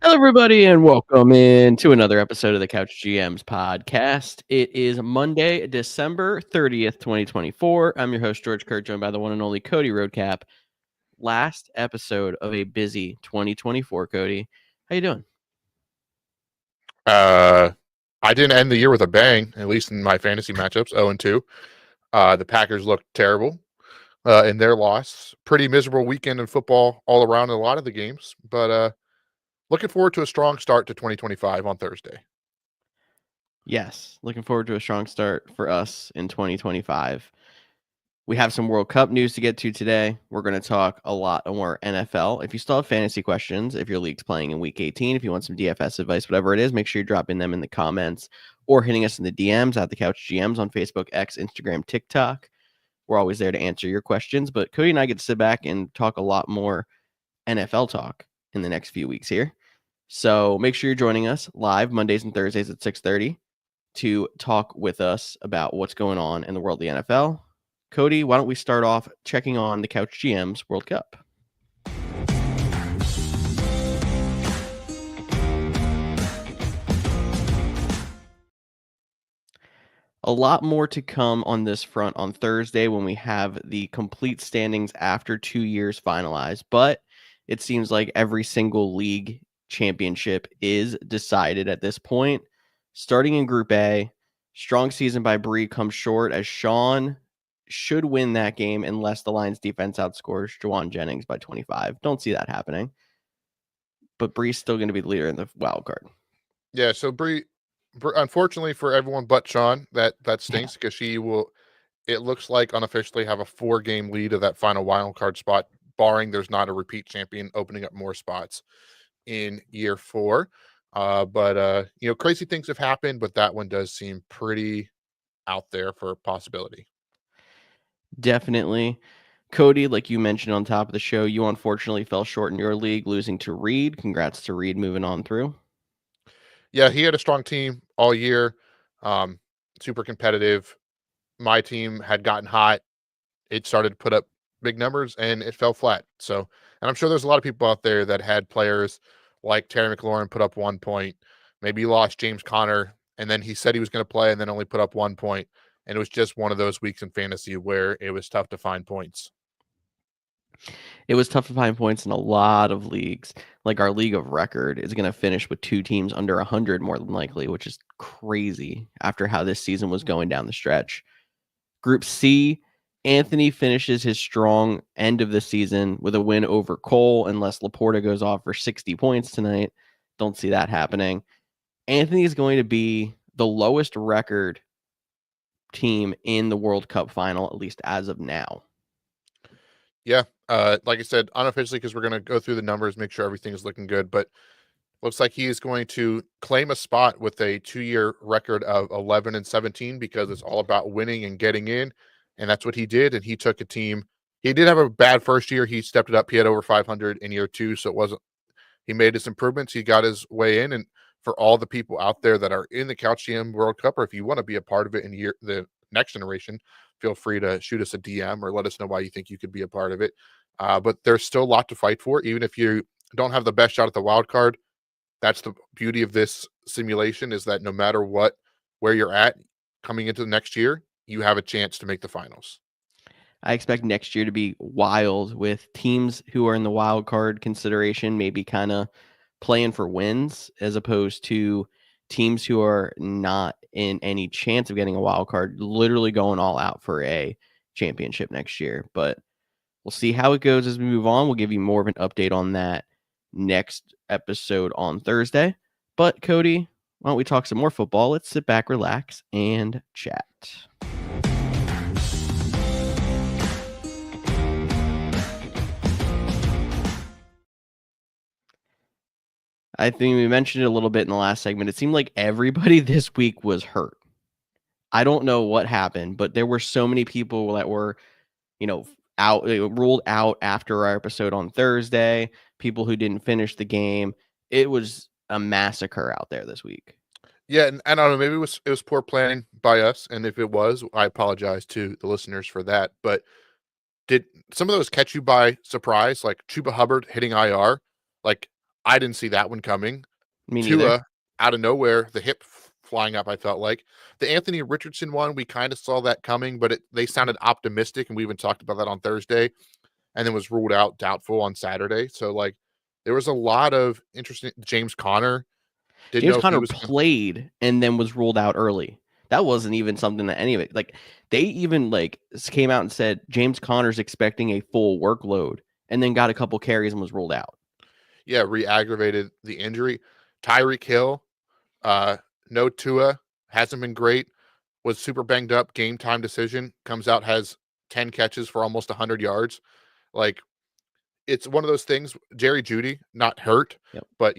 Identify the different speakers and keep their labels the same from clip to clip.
Speaker 1: Hello, everybody, and welcome in to another episode of the Couch GMs podcast. It is Monday, December 30th, 2024. I'm your host, George Kurt, joined by the one and only Cody Roadcap. Last episode of a busy 2024, Cody. How you doing?
Speaker 2: I didn't end the year with a bang, at least in my fantasy matchups, 0-2. The Packers looked terrible in their loss. Pretty miserable weekend in football all around in a lot of the games, but looking forward to a strong start to 2025 on Thursday.
Speaker 1: Yes, looking forward to a strong start for us in 2025. We have some World Cup news to get to today. We're going to talk a lot more NFL. If you still have fantasy questions, if your league's playing in Week 18, if you want some DFS advice, whatever it is, make sure you're dropping them in the comments or hitting us in the DMs at the Couch GMs on Facebook, X, Instagram, TikTok. We're always there to answer your questions. But Cody and I get to sit back and talk a lot more NFL talk in the next few weeks here. So make sure you're joining us live Mondays and Thursdays at 6:30 to talk with us about what's going on in the world of the NFL. Cody, why don't we start off checking on the Couch GMs World Cup? A lot more to come on this front on Thursday when we have the complete standings after 2 years finalized. But it seems like every single league championship is decided at this point. Starting in Group A, strong season by Bree comes short as Sean should win that game unless the Lions defense outscores Juwan Jennings by 25. Don't see that happening. But Bree's still going to be the leader in the wild card.
Speaker 2: Yeah, so Bree, unfortunately for everyone but Sean, that stinks because she will, it looks like, unofficially have a 4-game lead of that final wild card spot, barring there's not a repeat champion opening up more spots in year 4. But crazy things have happened, but that one does seem pretty out there for a possibility.
Speaker 1: Definitely. Cody, like you mentioned on top of the show, you unfortunately fell short in your league, losing to Reed. Congrats to Reed moving on through.
Speaker 2: Yeah, he had a strong team all year, super competitive. My team had gotten hot. It started to put up big numbers and it fell flat. So, and I'm sure there's a lot of people out there that had players like Terry McLaurin put up 1 point. Maybe he lost James Conner and then he said he was going to play and then only put up 1 point. And it was just one of those weeks in fantasy where it was tough to find points.
Speaker 1: It was tough to find points in a lot of leagues. Like our league of record is going to finish with 2 teams under 100 more than likely, which is crazy after how this season was going down the stretch. Group C, Anthony finishes his strong end of the season with a win over Cole, unless Laporta goes off for 60 points tonight. Don't see that happening. Anthony is going to be the lowest record team in the World Cup final, at least as of now.
Speaker 2: Yeah. Like I said, unofficially, because we're going to go through the numbers, make sure everything is looking good. But looks like he is going to claim a spot with a 2-year record of 11-17 because it's all about winning and getting in. And that's what he did. And he took a team. He did have a bad first year. He stepped it up. He had over 500 in year 2. So it wasn't, he made his improvements. He got his way in. And for all the people out there that are in the Couch GM World Cup, or if you want to be a part of it in the next generation, feel free to shoot us a DM or let us know why you think you could be a part of it. But there's still a lot to fight for. Even if you don't have the best shot at the wild card, that's the beauty of this simulation, is that no matter where you're at coming into the next year, you have a chance to make the finals.
Speaker 1: I expect next year to be wild with teams who are in the wild card consideration, maybe kind of playing for wins as opposed to teams who are not in any chance of getting a wild card, literally going all out for a championship next year. But we'll see how it goes as we move on. We'll give you more of an update on that next episode on Thursday. But Cody, why don't we talk some more football? Let's sit back, relax, and chat. I think we mentioned it a little bit in the last segment. It seemed like everybody this week was hurt. I don't know what happened, but there were so many people that were, out ruled out after our episode on Thursday, people who didn't finish the game. It was a massacre out there this week.
Speaker 2: Yeah, and I don't know, maybe it was poor planning by us, and if it was, I apologize to the listeners for that. But did some of those catch you by surprise, like Chuba Hubbard hitting IR? Like, I didn't see that one coming.
Speaker 1: Me neither.
Speaker 2: Tua, out of nowhere, the hip flying up, I felt like. The Anthony Richardson one, we kind of saw that coming, but they sounded optimistic, and we even talked about that on Thursday, and then was ruled out doubtful on Saturday. So, like, there was a lot of interesting. James Conner, didn't
Speaker 1: James
Speaker 2: know if he
Speaker 1: Conner
Speaker 2: was gonna.
Speaker 1: played and then was ruled out early. That wasn't even something that any of it, like, they even like came out and said James Conner's expecting a full workload and then got a couple carries and was ruled out.
Speaker 2: Yeah, re-aggravated the injury. Tyreek Hill, uh, no Tua, hasn't been great, was super banged up, game time decision, comes out, has 10 catches for almost 100 yards. Like, it's one of those things. Jerry Jeudy, not hurt,
Speaker 1: Yep.
Speaker 2: but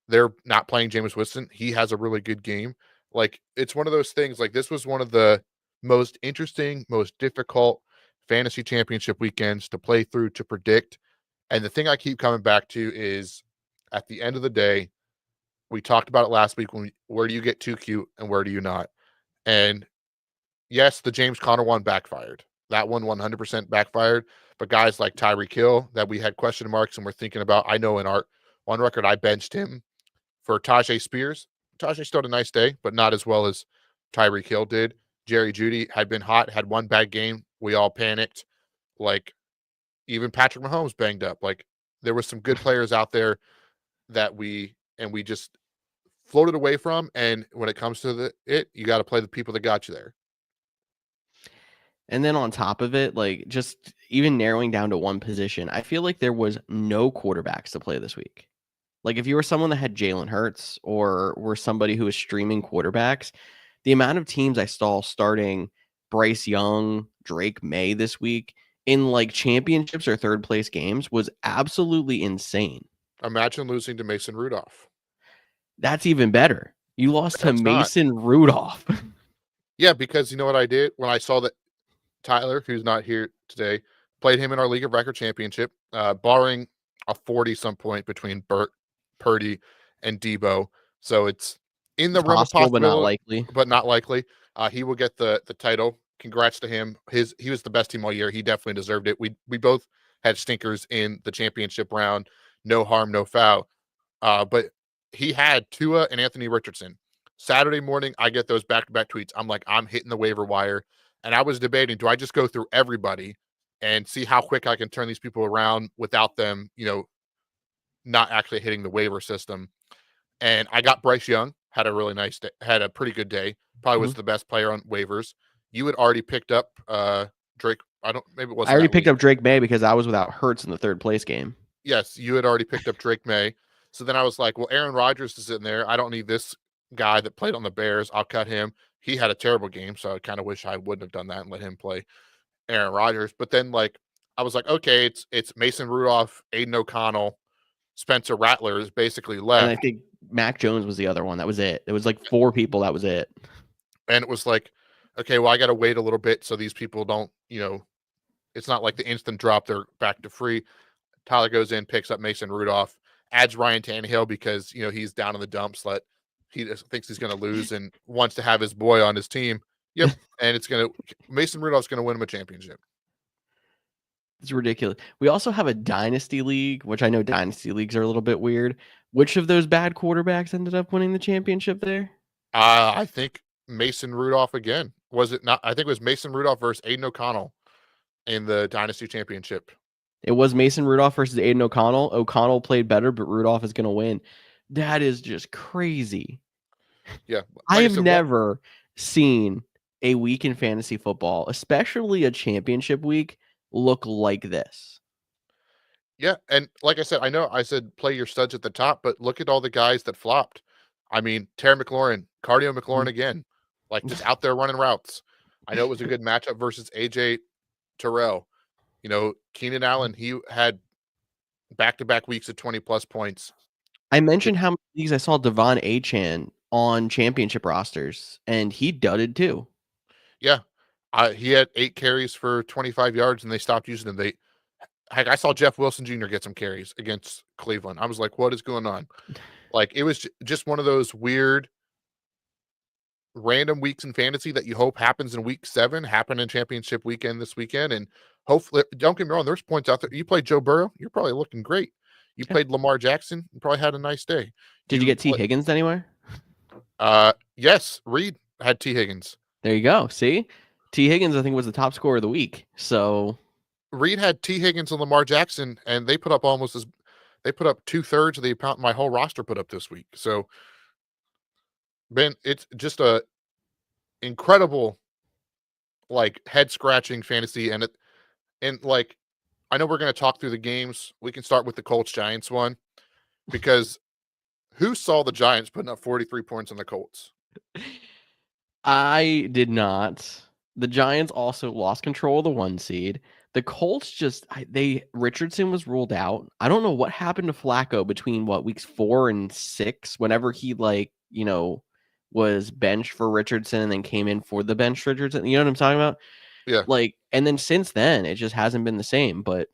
Speaker 2: they're not playing Jameis Winston. He has a really good game. Like, it's one of those things. Like, this was one of the most interesting, most difficult fantasy championship weekends to play through, to predict. And the thing I keep coming back to is, at the end of the day, we talked about it last week, where do you get too cute and where do you not? And yes, the James Conner one backfired. That one 100% backfired. But guys like Tyreek Hill that we had question marks and we're thinking about, I know in our one record, I benched him for Tajay Spears. Tajay still had a nice day, but not as well as Tyreek Hill did. Jerry Jeudy had been hot, had one bad game. We all panicked. Like, even Patrick Mahomes banged up. Like, there was some good players out there that we just floated away from. And when it comes to you got to play the people that got you there.
Speaker 1: And then on top of it, like, just even narrowing down to one position, I feel like there was no quarterbacks to play this week. Like, if you were someone that had Jalen Hurts or were somebody who was streaming quarterbacks, the amount of teams I saw starting Bryce Young, Drake May this week in like championships or third place games was absolutely insane.
Speaker 2: Imagine losing to Mason Rudolph.
Speaker 1: That's even better. You lost to
Speaker 2: That's not.
Speaker 1: Mason Rudolph.
Speaker 2: Yeah, because you know what I did when I saw that Tyler, who's not here today, played him in our League of Record championship, barring a 40-some point between Burt, Purdy, and Debo. So it's in
Speaker 1: It's
Speaker 2: the realm of
Speaker 1: possible, but not
Speaker 2: possibility,
Speaker 1: likely.
Speaker 2: but not likely. He will get the title. Congrats to him. He was the best team all year. He definitely deserved it. We both had stinkers in the championship round. No harm, no foul. But he had Tua and Anthony Richardson. Saturday morning, I get those back-to-back tweets. I'm like, I'm hitting the waiver wire. And I was debating, do I just go through everybody and see how quick I can turn these people around without them, not actually hitting the waiver system? And I got Bryce Young, had a really nice day, had a pretty good day. Probably was
Speaker 1: Mhm.
Speaker 2: the best player on waivers. You had already picked up Drake. Maybe it
Speaker 1: I
Speaker 2: wasn't
Speaker 1: already
Speaker 2: that
Speaker 1: picked
Speaker 2: league.
Speaker 1: up Drake May because I was without Hurts in the third place game.
Speaker 2: Yes, you had already picked up Drake May. So then I was like, well, Aaron Rodgers is in there. I don't need this guy that played on the Bears. I'll cut him. He had a terrible game, so I kind of wish I wouldn't have done that and let him play Aaron Rodgers. But then, like, I was like, okay, it's Mason Rudolph, Aiden O'Connell, Spencer Rattler is basically
Speaker 1: And I
Speaker 2: left.
Speaker 1: think Mac Jones was the other one. That was it. It was like 4 people. That was it.
Speaker 2: And it was like, okay, well, I got to wait a little bit so these people don't, it's not like the instant drop, they're back to free. Tyler goes in, picks up Mason Rudolph, adds Ryan Tannehill because he's down in the dumps. He just thinks he's going to lose and wants to have his boy on his team. Yep, and Mason Rudolph's going to win him a championship.
Speaker 1: It's ridiculous. We also have a dynasty league, which I know dynasty leagues are a little bit weird. Which of those bad quarterbacks ended up winning the championship there?
Speaker 2: I think Mason Rudolph again. Was it not? I think it was Mason Rudolph versus Aiden O'Connell in the dynasty championship.
Speaker 1: It was Mason Rudolph versus Aiden O'Connell. O'Connell played better, but Rudolph is going to win. That is just crazy.
Speaker 2: Yeah,
Speaker 1: I
Speaker 2: like I
Speaker 1: have
Speaker 2: said,
Speaker 1: never seen a week in fantasy football, especially a championship week, look like this.
Speaker 2: yeah, and like I said, I know I said play your studs at the top, but look at all the guys that flopped. I mean, Terry McLaurin, Cardio McLaurin again, like just out there running routes. I know it was a good matchup versus AJ Terrell. Keenan Allen, he had back-to-back weeks of 20-plus points.
Speaker 1: I mentioned how many leagues I saw Devon Achan on championship rosters, and he dudded too.
Speaker 2: Yeah. He had 8 carries for 25 yards, and they stopped using him. Heck, I saw Jeff Wilson Jr. get some carries against Cleveland. I was like, what is going on? Like, it was just one of those weird random weeks in fantasy that you hope happens in week 7, happen in championship weekend this weekend. And hopefully, don't get me wrong, there's points out there. You play Joe Burrow, you're probably looking great. You
Speaker 1: Yeah.
Speaker 2: played Lamar Jackson, you probably had a nice day.
Speaker 1: Did you get T. Higgins anywhere?
Speaker 2: Yes, Reed had T. Higgins.
Speaker 1: There you go. See? T. Higgins, I think, was the top scorer of the week. So
Speaker 2: Reed had T. Higgins and Lamar Jackson, and they put up 2/3 of the amount my whole roster put up this week. So, Ben, it's just a incredible, like, head scratching fantasy, and like, I know we're going to talk through the games. We can start with the Colts Giants one, because who saw the Giants putting up 43 points on the Colts?
Speaker 1: I did not. The Giants also lost control of the 1 seed. The Colts Richardson was ruled out. I don't know what happened to Flacco between weeks 4 and 6, whenever he was benched for Richardson and then came in for the bench Richardson. You know what I'm talking about?
Speaker 2: Yeah.
Speaker 1: And then since then, it just hasn't been the same. But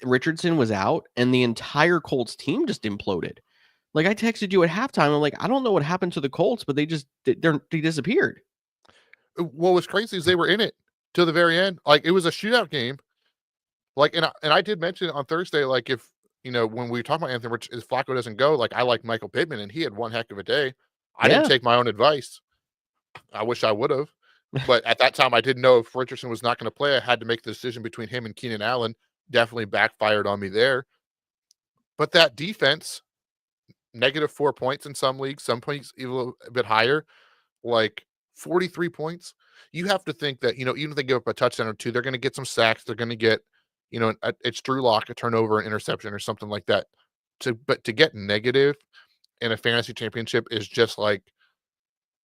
Speaker 1: Richardson was out and the entire Colts team just imploded. I texted you at halftime. I'm like, I don't know what happened to the Colts, but they disappeared.
Speaker 2: What was crazy is they were in it to the very end. Like, it was a shootout game. And I did mention on Thursday, like, if when we talk about Anthony Rich, if Flacco doesn't go, like, I like Michael Pittman, and he had one heck of a day. I didn't
Speaker 1: Yeah.
Speaker 2: take my own advice. I wish I would have, but at that time, I didn't know if Richardson was not going to play. I had to make the decision between him and Keenan Allen. Definitely backfired on me there. But that defense, -4 points in some leagues, some points even a bit higher, like 43 points. You have to think that, even if they give up a touchdown or two, they're going to get some sacks. They're going to get, it's Drew Lock, a turnover, an interception, or something like that. But to get negative in a fantasy championship is just like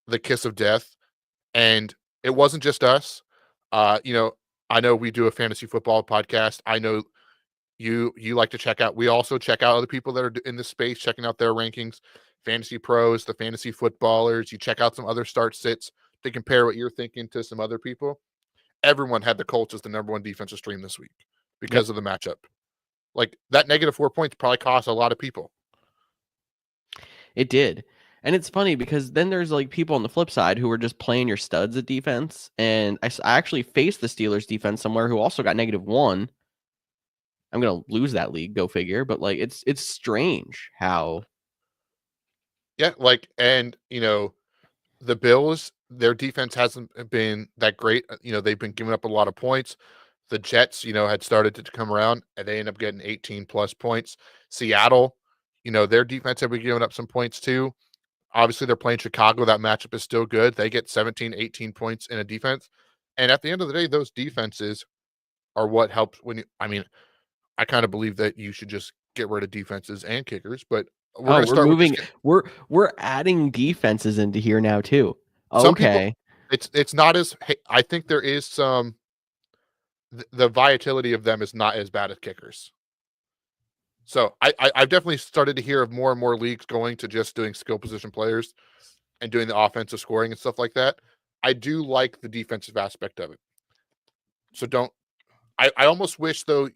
Speaker 2: the kiss of death. And it wasn't just us. I know we do a fantasy football podcast. I know you like to check out. We also check out other people that are in this space, checking out their rankings, fantasy pros, the fantasy footballers. You check out some other start sits to compare what you're thinking to some other people. Everyone had the Colts as the number one defensive stream this week because of the matchup. Like, that -4 points probably cost a lot of people.
Speaker 1: It did. And it's funny because then there's people on the flip side who are just playing your studs at defense. And I actually faced the Steelers defense somewhere who also got -1. I'm going to lose that league, go figure. But it's strange how.
Speaker 2: Yeah. And the Bills, their defense hasn't been that great. They've been giving up a lot of points. The Jets, had started to come around, and they end up getting 18 plus points. Seattle, their defense have been giving up some points too. Obviously, they're playing Chicago. That matchup is still good. They get 17, 18 points in a defense. And at the end of the day, those defenses are what helps I kind of believe that you should just get rid of defenses and kickers, but we're going to
Speaker 1: We're
Speaker 2: start with
Speaker 1: moving. We're adding defenses into here now too.
Speaker 2: some people.
Speaker 1: Okay.
Speaker 2: It's not as, I think there is some, the volatility of them is not as bad as kickers. So I've definitely started to hear of more and more leagues going to just doing skill position players and doing the offensive scoring and stuff like that. I do like the defensive aspect of it. So I almost wish, though,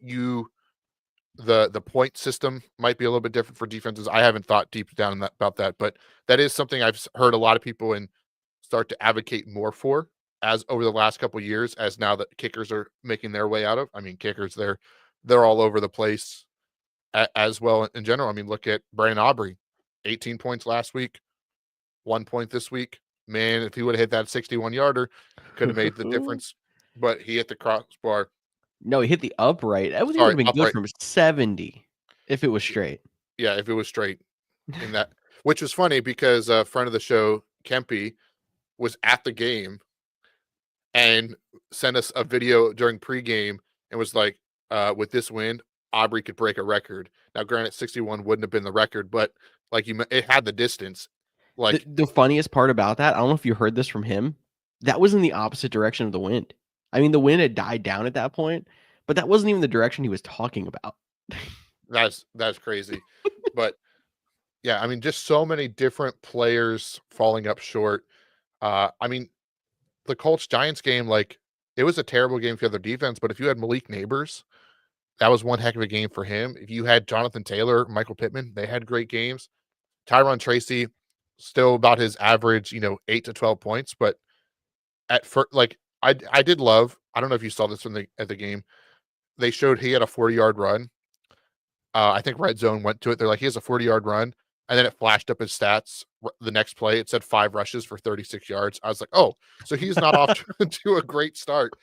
Speaker 2: the point system might be a little bit different for defenses. I haven't thought deep down about that, but that is something I've heard a lot of people start to advocate more for as over the last couple of years, as now that kickers are making their way out of. I mean, kickers, they're all over the place as well in general. I mean, look at Brandon Aubrey, 18 points last week, 1 point this week. Man, if he would have hit that 61-yarder, could have made the difference. But he hit the crossbar.
Speaker 1: No, he hit the upright. That would
Speaker 2: Sorry,
Speaker 1: have been good
Speaker 2: upright.
Speaker 1: from 70 if it was straight.
Speaker 2: Yeah, if it was straight in that, which was funny because a friend of the show, Kempy, was at the game and sent us a video during pregame and was like, with this wind, Aubrey could break a record. Now, granted, 61 wouldn't have been the record, but it had the distance. Like,
Speaker 1: The funniest part about that, I don't know if you heard this from him, that was in the opposite direction of the wind. I mean, the wind had died down at that point, but that wasn't even the direction he was talking about.
Speaker 2: that's crazy. But yeah, I mean, just so many different players falling up short. I mean, the Colts Giants game, like, it was a terrible game for their defense, but if you had Malik Neighbors, that was one heck of a game for him. If you had Jonathan Taylor, Michael Pittman, they had great games. Tyron Tracy, still about his average, 8 to 12 points, but at first, like, I did love, I don't know if you saw this at the game. They showed he had a 40-yard run. I think Red Zone went to it. They're like, he has a 40-yard run. And then it flashed up his stats. The next play, it said 5 rushes for 36 yards. I was like, oh, so he's not off to a great start.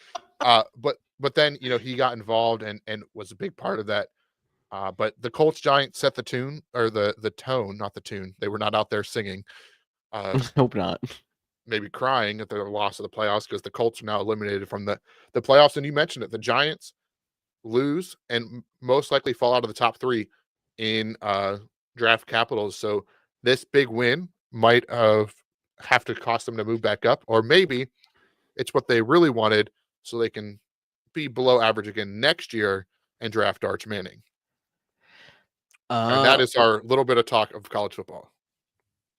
Speaker 2: But then, he got involved and was a big part of that. But the Colts Giants set the tune, or the tone, not the tune. They were not out there singing,
Speaker 1: Hope not.
Speaker 2: maybe crying at their loss of the playoffs, because the Colts are now eliminated from the playoffs. And you mentioned it, the Giants lose and most likely fall out of the top 3 in draft capitals. So this big win might have to cost them to move back up, or maybe it's what they really wanted, so they can be below average again next year and draft Arch Manning. And that is our little bit of talk of college football.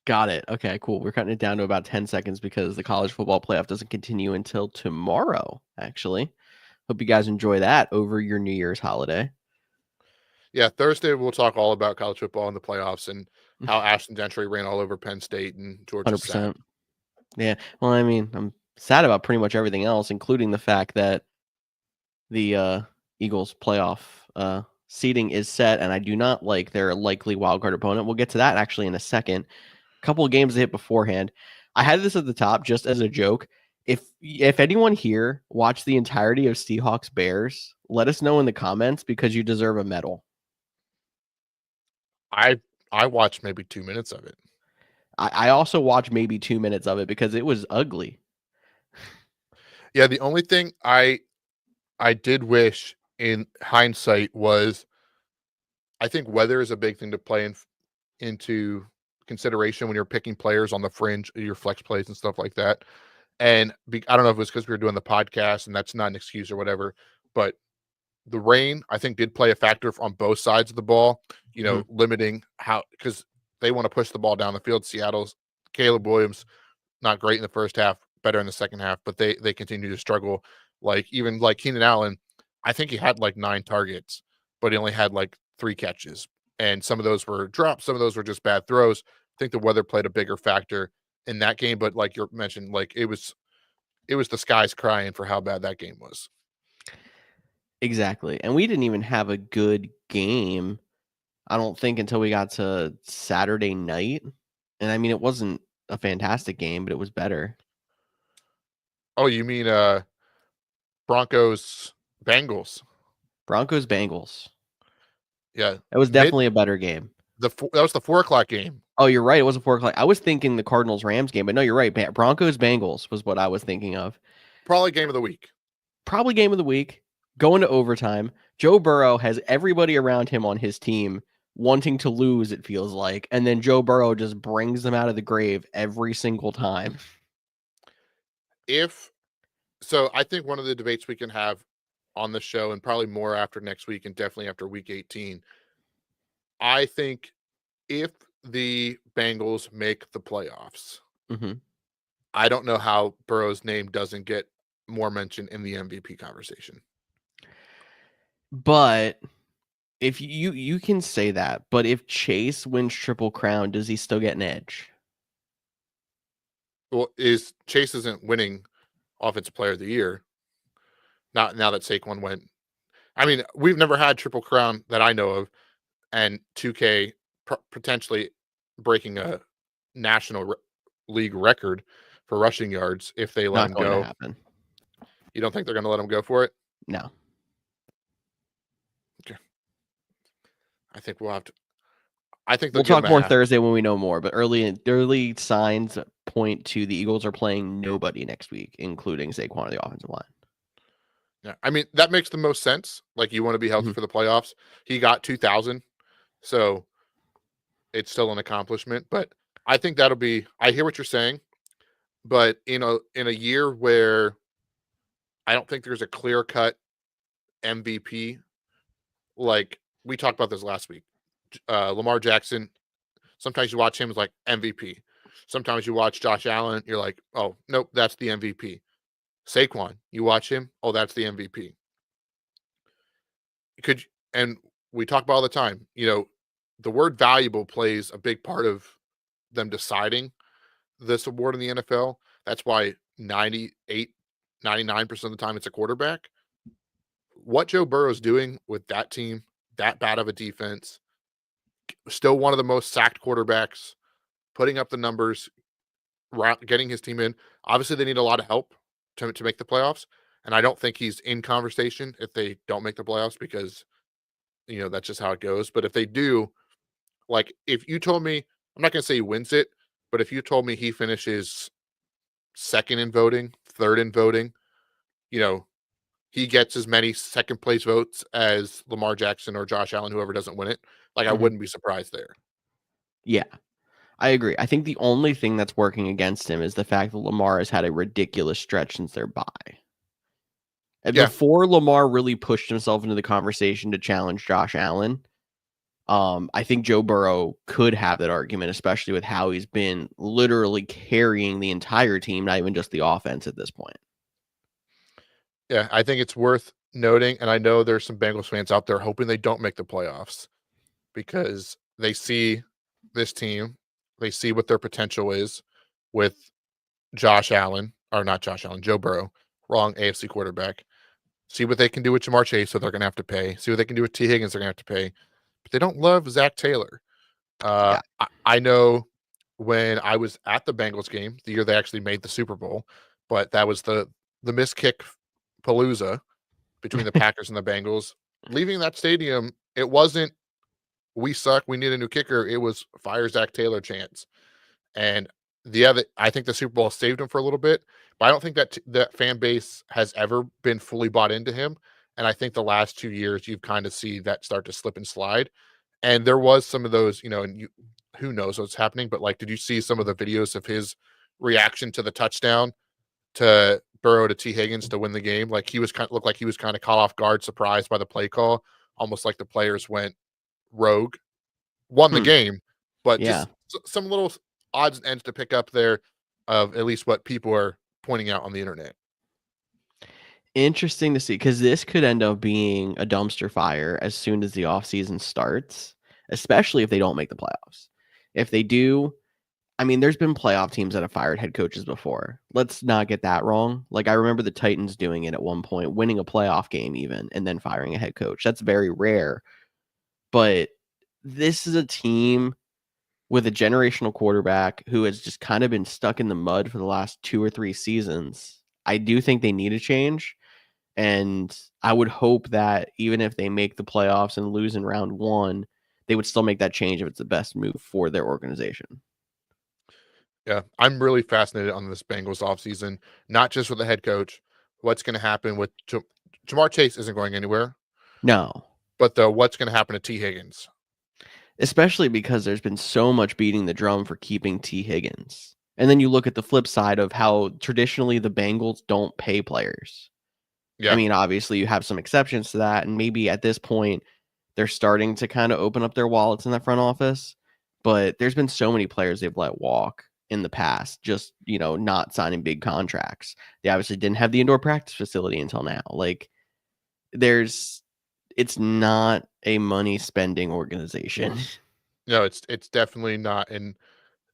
Speaker 1: Got it. Okay, cool. We're cutting it down to about 10 seconds because the college football playoff doesn't continue until tomorrow, actually. Hope you guys enjoy that over your New Year's holiday.
Speaker 2: Yeah, Thursday we'll talk all about college football and the playoffs and how Ashton Gentry ran all over Penn State and Georgia's
Speaker 1: 100%.
Speaker 2: sad.
Speaker 1: Yeah. Well, I mean, I'm sad about pretty much everything else, including the fact that the Eagles playoff seeding is set, and I do not like their likely wildcard opponent. We'll get to that actually in a second. A couple of games to hit beforehand. I had this at the top just as a joke. If anyone here watched the entirety of Seahawks Bears, let us know in the comments, because you deserve a medal.
Speaker 2: I watched maybe 2 minutes of it.
Speaker 1: I also watched maybe 2 minutes of it because it was ugly.
Speaker 2: Yeah, the only thing I did wish in hindsight was, I think weather is a big thing to play into consideration when you're picking players on the fringe, your flex plays and stuff like that. And I don't know if it was because we were doing the podcast and that's not an excuse or whatever, but the rain, I think, did play a factor on both sides of the ball, limiting how, because they want to push the ball down the field. Seattle's Caleb Williams, not great in the first half, better in the second half, but they continue to struggle. Like, even like Keenan Allen, I think he had like 9 targets, but he only had like 3 catches. And some of those were drops, some of those were just bad throws. I think the weather played a bigger factor in that game, but like you mentioned, like it was the skies crying for how bad that game was.
Speaker 1: Exactly. And we didn't even have a good game, I don't think, until we got to Saturday night. And I mean, it wasn't a fantastic game, but it was better.
Speaker 2: Oh, you mean Broncos Bengals?
Speaker 1: Broncos Bengals.
Speaker 2: Yeah,
Speaker 1: It was definitely a better game.
Speaker 2: That was the 4:00 game.
Speaker 1: Oh, you're right. It was a 4:00. I was thinking the Cardinals Rams game, but no, you're right. Broncos Bengals was what I was thinking of.
Speaker 2: Probably game of the week.
Speaker 1: Probably game of the week. Going to overtime. Joe Burrow has everybody around him on his team wanting to lose, it feels like. And then Joe Burrow just brings them out of the grave every single time.
Speaker 2: So I think one of the debates we can have on the show, and probably more after next week and definitely after week 18, I think if the Bengals make the playoffs, I don't know how Burrow's name doesn't get more mention in the MVP conversation.
Speaker 1: But if you can say that, but if Chase wins Triple Crown, does he still get an edge?
Speaker 2: Well, Chase isn't winning Offensive Player of the Year. Not now that Saquon went. I mean, we've never had Triple Crown that I know of, and 2K potentially breaking a National League record for rushing yards if they let him go.
Speaker 1: Not going to happen.
Speaker 2: You don't think they're going to let him go for it?
Speaker 1: No.
Speaker 2: Okay. I think we'll have to. I think
Speaker 1: we'll talk more Thursday when we know more, but early signs point to the Eagles are playing nobody next week, including Saquon on the offensive line.
Speaker 2: Yeah, I mean, that makes the most sense. Like, you want to be healthy for the playoffs. He got 2,000, so it's still an accomplishment. But I think that'll be. I hear what you're saying, but in a year where I don't think there's a clear cut MVP, like we talked about this last week. Lamar Jackson. Sometimes you watch him as like MVP. Sometimes you watch Josh Allen, you're like, oh nope, that's the MVP. Saquon, you watch him, oh, that's the MVP. And we talk about all the time, the word valuable plays a big part of them deciding this award in the NFL. That's why 98, 99% of the time it's a quarterback. What Joe Burrow's doing with that team that bad of a defense, still one of the most sacked quarterbacks, putting up the numbers, getting his team in. Obviously, they need a lot of help to make the playoffs, and I don't think he's in conversation if they don't make the playoffs because that's just how it goes. But if they do, like if you told me, I'm not gonna say he wins it, but if you told me he finishes second in voting, third in voting, you know, he gets as many second place votes as Lamar Jackson or Josh Allen, whoever doesn't win it. Like I
Speaker 1: Mhm.
Speaker 2: wouldn't be surprised there.
Speaker 1: Yeah, I agree. I think the only thing that's working against him is the fact that Lamar has had a ridiculous stretch since their bye. And
Speaker 2: Yeah,
Speaker 1: before Lamar really pushed himself into the conversation to challenge Josh Allen, I think Joe Burrow could have that argument, especially with how he's been literally carrying the entire team, not even just the offense at this point.
Speaker 2: yeah, I think it's worth noting, and I know there's some Bengals fans out there hoping they don't make the playoffs because they see this team, they see what their potential is with Josh Allen, or not Josh Allen, Joe Burrow, wrong AFC quarterback. See what they can do with Jamar Chase, so they're going to have to pay. See what they can do with T. Higgins, they're going to have to pay. But they don't love Zach Taylor.
Speaker 1: Yeah.
Speaker 2: I know when I was at the Bengals game, the year they actually made the Super Bowl, but that was the miss kick palooza between the Packers and the Bengals. Leaving that stadium, it wasn't we suck, we need a new kicker. It was fire Zach Taylor chance. And I think the Super Bowl saved him for a little bit, but I don't think that fan base has ever been fully bought into him. And I think the last 2 years you've kind of see that start to slip and slide. And there was some of those, and who knows what's happening, but like, did you see some of the videos of his reaction to the touchdown to Burrow to T. Higgins to win the game? Like he was looked like he was kind of caught off guard, surprised by the play call, almost like the players went rogue, won the
Speaker 1: Hmm.
Speaker 2: game, but
Speaker 1: Yeah.
Speaker 2: just some little odds and ends to pick up there of at least what people are pointing out on the internet.
Speaker 1: Interesting to see because this could end up being a dumpster fire as soon as the offseason starts, especially if they don't make the playoffs. If they do, I mean, there's been playoff teams that have fired head coaches before. Let's not get that wrong. Like, I remember the Titans doing it at one point, winning a playoff game even, and then firing a head coach. That's very rare. But this is a team with a generational quarterback who has just kind of been stuck in the mud for the last 2 or 3 seasons. I do think they need a change. And I would hope that even if they make the playoffs and lose in round one, they would still make that change if it's the best move for their organization.
Speaker 2: Yeah, I'm really fascinated on this Bengals offseason, not just with the head coach, what's going to happen with Jamar Chase isn't going anywhere,
Speaker 1: No,
Speaker 2: but what's going to happen to T. Higgins?
Speaker 1: especially because there's been so much beating the drum for keeping T. Higgins. And then you look at the flip side of how traditionally the Bengals don't pay players. I
Speaker 2: Yeah,
Speaker 1: mean, obviously you have some exceptions to that, and maybe at this point they're starting to kind of open up their wallets in that front office. But there's been so many players they've let walk in the past, just not signing big contracts. They obviously didn't have the indoor practice facility until now. Like it's not a money spending organization.
Speaker 2: no, it's definitely not, and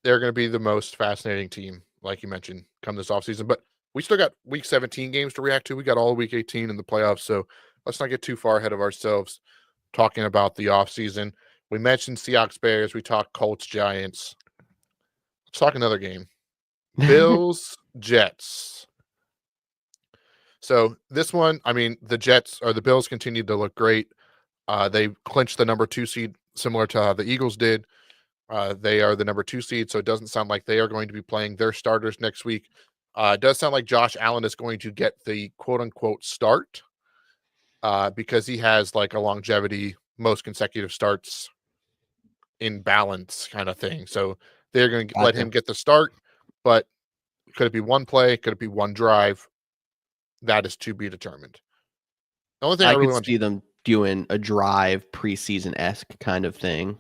Speaker 2: they're going to be the most fascinating team, like you mentioned, come this offseason. But we still got Week 17 games to react to. We got all Week 18 in the playoffs, so let's not get too far ahead of ourselves talking about the offseason. We mentioned Seahawks Bears. We talked Colts Giants. Let's talk another game. Bills Jets. So this one, I mean, the Jets or the Bills continued to look great. They clinched the number 2 seed, similar to how the Eagles did. They are the number 2 seed, so it doesn't sound like they are going to be playing their starters next week. It does sound like Josh Allen is going to get the quote unquote start because he has like a longevity, most consecutive starts in balance kind of thing. So they're going to let him
Speaker 1: Gotcha.
Speaker 2: get the start, but could it be one play? Could it be one drive? That is to be determined. The only thing I
Speaker 1: I
Speaker 2: really
Speaker 1: could
Speaker 2: want to,
Speaker 1: see them doing a drive preseason esque kind of thing.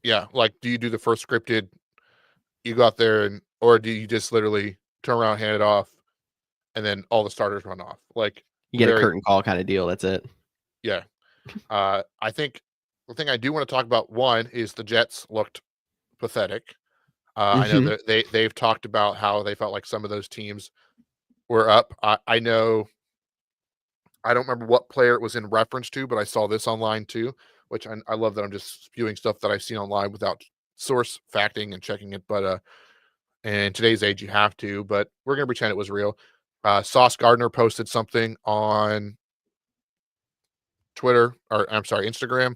Speaker 2: yeah, like, do you do the first scripted, you go out there or do you just literally turn around, hand it off, and then all the starters run off? Like,
Speaker 1: You get a
Speaker 2: very,
Speaker 1: curtain call kind of deal. That's it.
Speaker 2: yeah. I think the thing I do want to talk about one is the Jets looked pathetic. I know
Speaker 1: Hmm.
Speaker 2: that they've talked about how they felt like some of those teams were up. I know I don't remember what player it was in reference to, but I saw this online too, which I love that I'm just spewing stuff that I've seen online without source facting and checking it. But in today's age, you have to. But we're gonna pretend it was real. Sauce Gardner posted something on Twitter, or I'm sorry, Instagram.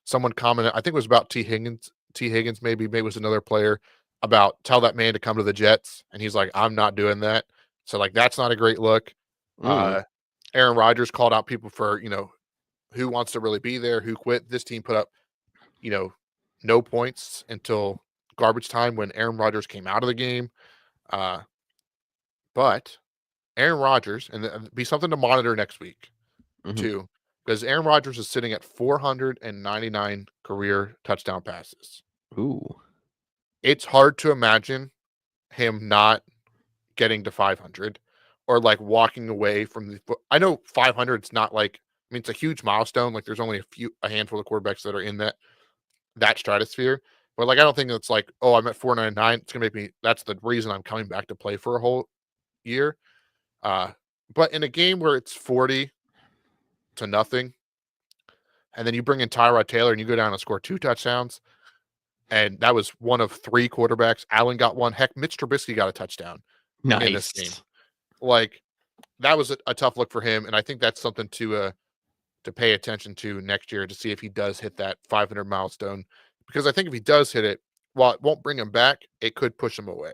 Speaker 2: Someone commented, I think it was about T. Higgins. T. Higgins, maybe it was another player, about tell that man to come to the Jets. And he's like, I'm not doing that. So, like, that's not a great look.
Speaker 1: Mm.
Speaker 2: Aaron Rodgers called out people for, who wants to really be there, who quit. This team put up, you know, no points until garbage time when Aaron Rodgers came out of the game. Uh, but Aaron Rodgers, and be something to monitor next week
Speaker 1: Hmm.
Speaker 2: too, because Aaron Rodgers is sitting at 499 career touchdown passes.
Speaker 1: Ooh.
Speaker 2: It's hard to imagine him not getting to 500 or like walking away from the. I know 500 is not like, I mean, it's a huge milestone. Like, there's only a handful of quarterbacks that are in that stratosphere. But like, I don't think it's like, oh, I'm at 499. It's gonna make me. That's the reason I'm coming back to play for a whole year. Uh, but in a game where it's 40-0, and then you bring in Tyrod Taylor and you go down and score 2 touchdowns, and that was one of 3 quarterbacks. Allen got one. Heck, Mitch Trubisky got a touchdown in this game.
Speaker 1: Nice.
Speaker 2: Like, that was a tough look for him, and I think that's something to pay attention to next year to see if he does hit that 500 milestone. Because I think if he does hit it, while it won't bring him back, it could push him away.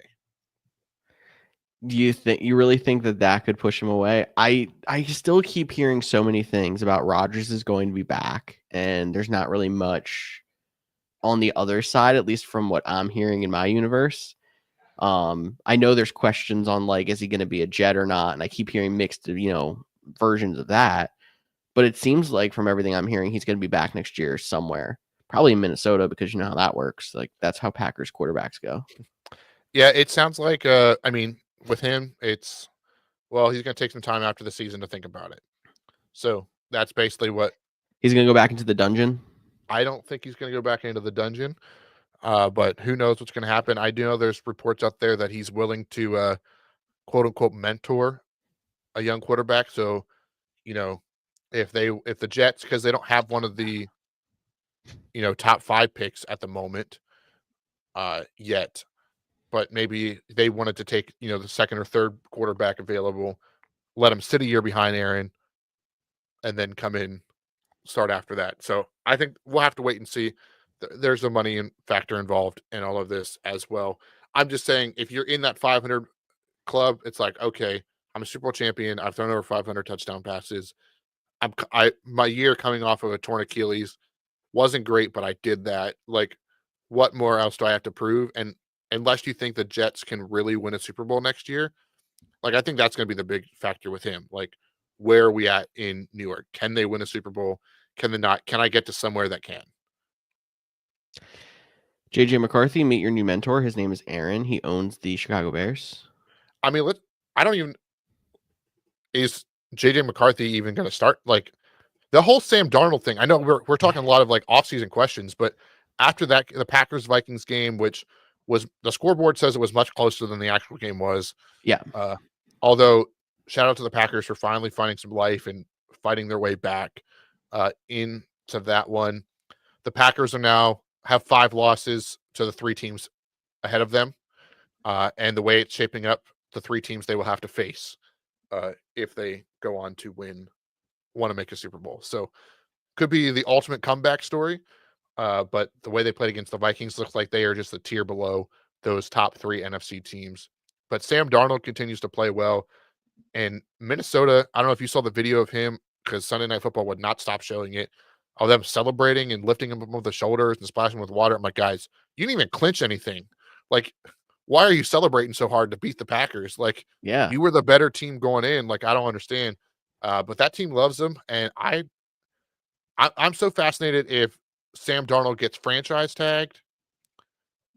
Speaker 1: Do you really think that could push him away? I still keep hearing so many things about Rodgers is going to be back, and there's not really much on the other side, at least from what I'm hearing in my universe. I know there's questions on, like, is he going to be a Jet or not, and I keep hearing mixed, versions of that. But it seems like from everything I'm hearing, he's going to be back next year somewhere, probably in Minnesota, because you know how that works. Like, that's how Packers quarterbacks go.
Speaker 2: Yeah, it sounds like, I mean, with him, it's, well, he's going to take some time after the season to think about it. So that's basically what.
Speaker 1: He's going to go back into the dungeon.
Speaker 2: I don't think he's going to go back into the dungeon, but who knows what's going to happen. I do know there's reports out there that he's willing to, quote unquote, mentor a young quarterback. So, you know, if the Jets, because they don't have one of the, top 5 picks at the moment, yet, but maybe they wanted to take, the second or third quarterback available, let him sit a year behind Aaron, and then come in, start after that. So I think we'll have to wait and see. There's a money factor involved in all of this as well. I'm just saying, if you're in that 500 club, it's like, okay, I'm a Super Bowl champion. I've thrown over 500 touchdown passes. My year coming off of a torn Achilles wasn't great, but I did that. Like, what more else do I have to prove? And unless you think the Jets can really win a Super Bowl next year, like, I think that's going to be the big factor with him. Like, where are we at in New York? Can they win a Super Bowl? Can they not? Can I get to somewhere that can?
Speaker 1: JJ McCarthy, meet your new mentor. His name is Aaron. He owns the Chicago Bears.
Speaker 2: I mean, I don't even, is JJ McCarthy even going to start? Like, the whole Sam Darnold thing. I know we're talking a lot of like offseason questions, but after that, the Packers Vikings game, which was, the scoreboard says it was much closer than the actual game was.
Speaker 1: Yeah.
Speaker 2: Although, shout out to the Packers for finally finding some life and fighting their way back into that one. The Packers are now have 5 losses to the 3 teams ahead of them, and the way it's shaping up, the 3 teams they will have to face if they go on to want to make a Super Bowl. So, could be the ultimate comeback story. But the way they played against the Vikings looks like they are just a tier below those top 3 NFC teams. But Sam Darnold continues to play well. And Minnesota, I don't know if you saw the video of him, because Sunday Night Football would not stop showing it, of them celebrating and lifting him above the shoulders and splashing with water. I'm like, guys, you didn't even clinch anything. Like, why are you celebrating so hard to beat the Packers? Like,
Speaker 1: Yeah.
Speaker 2: you were the better team going in. Like, I don't understand. But that team loves them. And I'm so fascinated if Sam Darnold gets franchise tagged,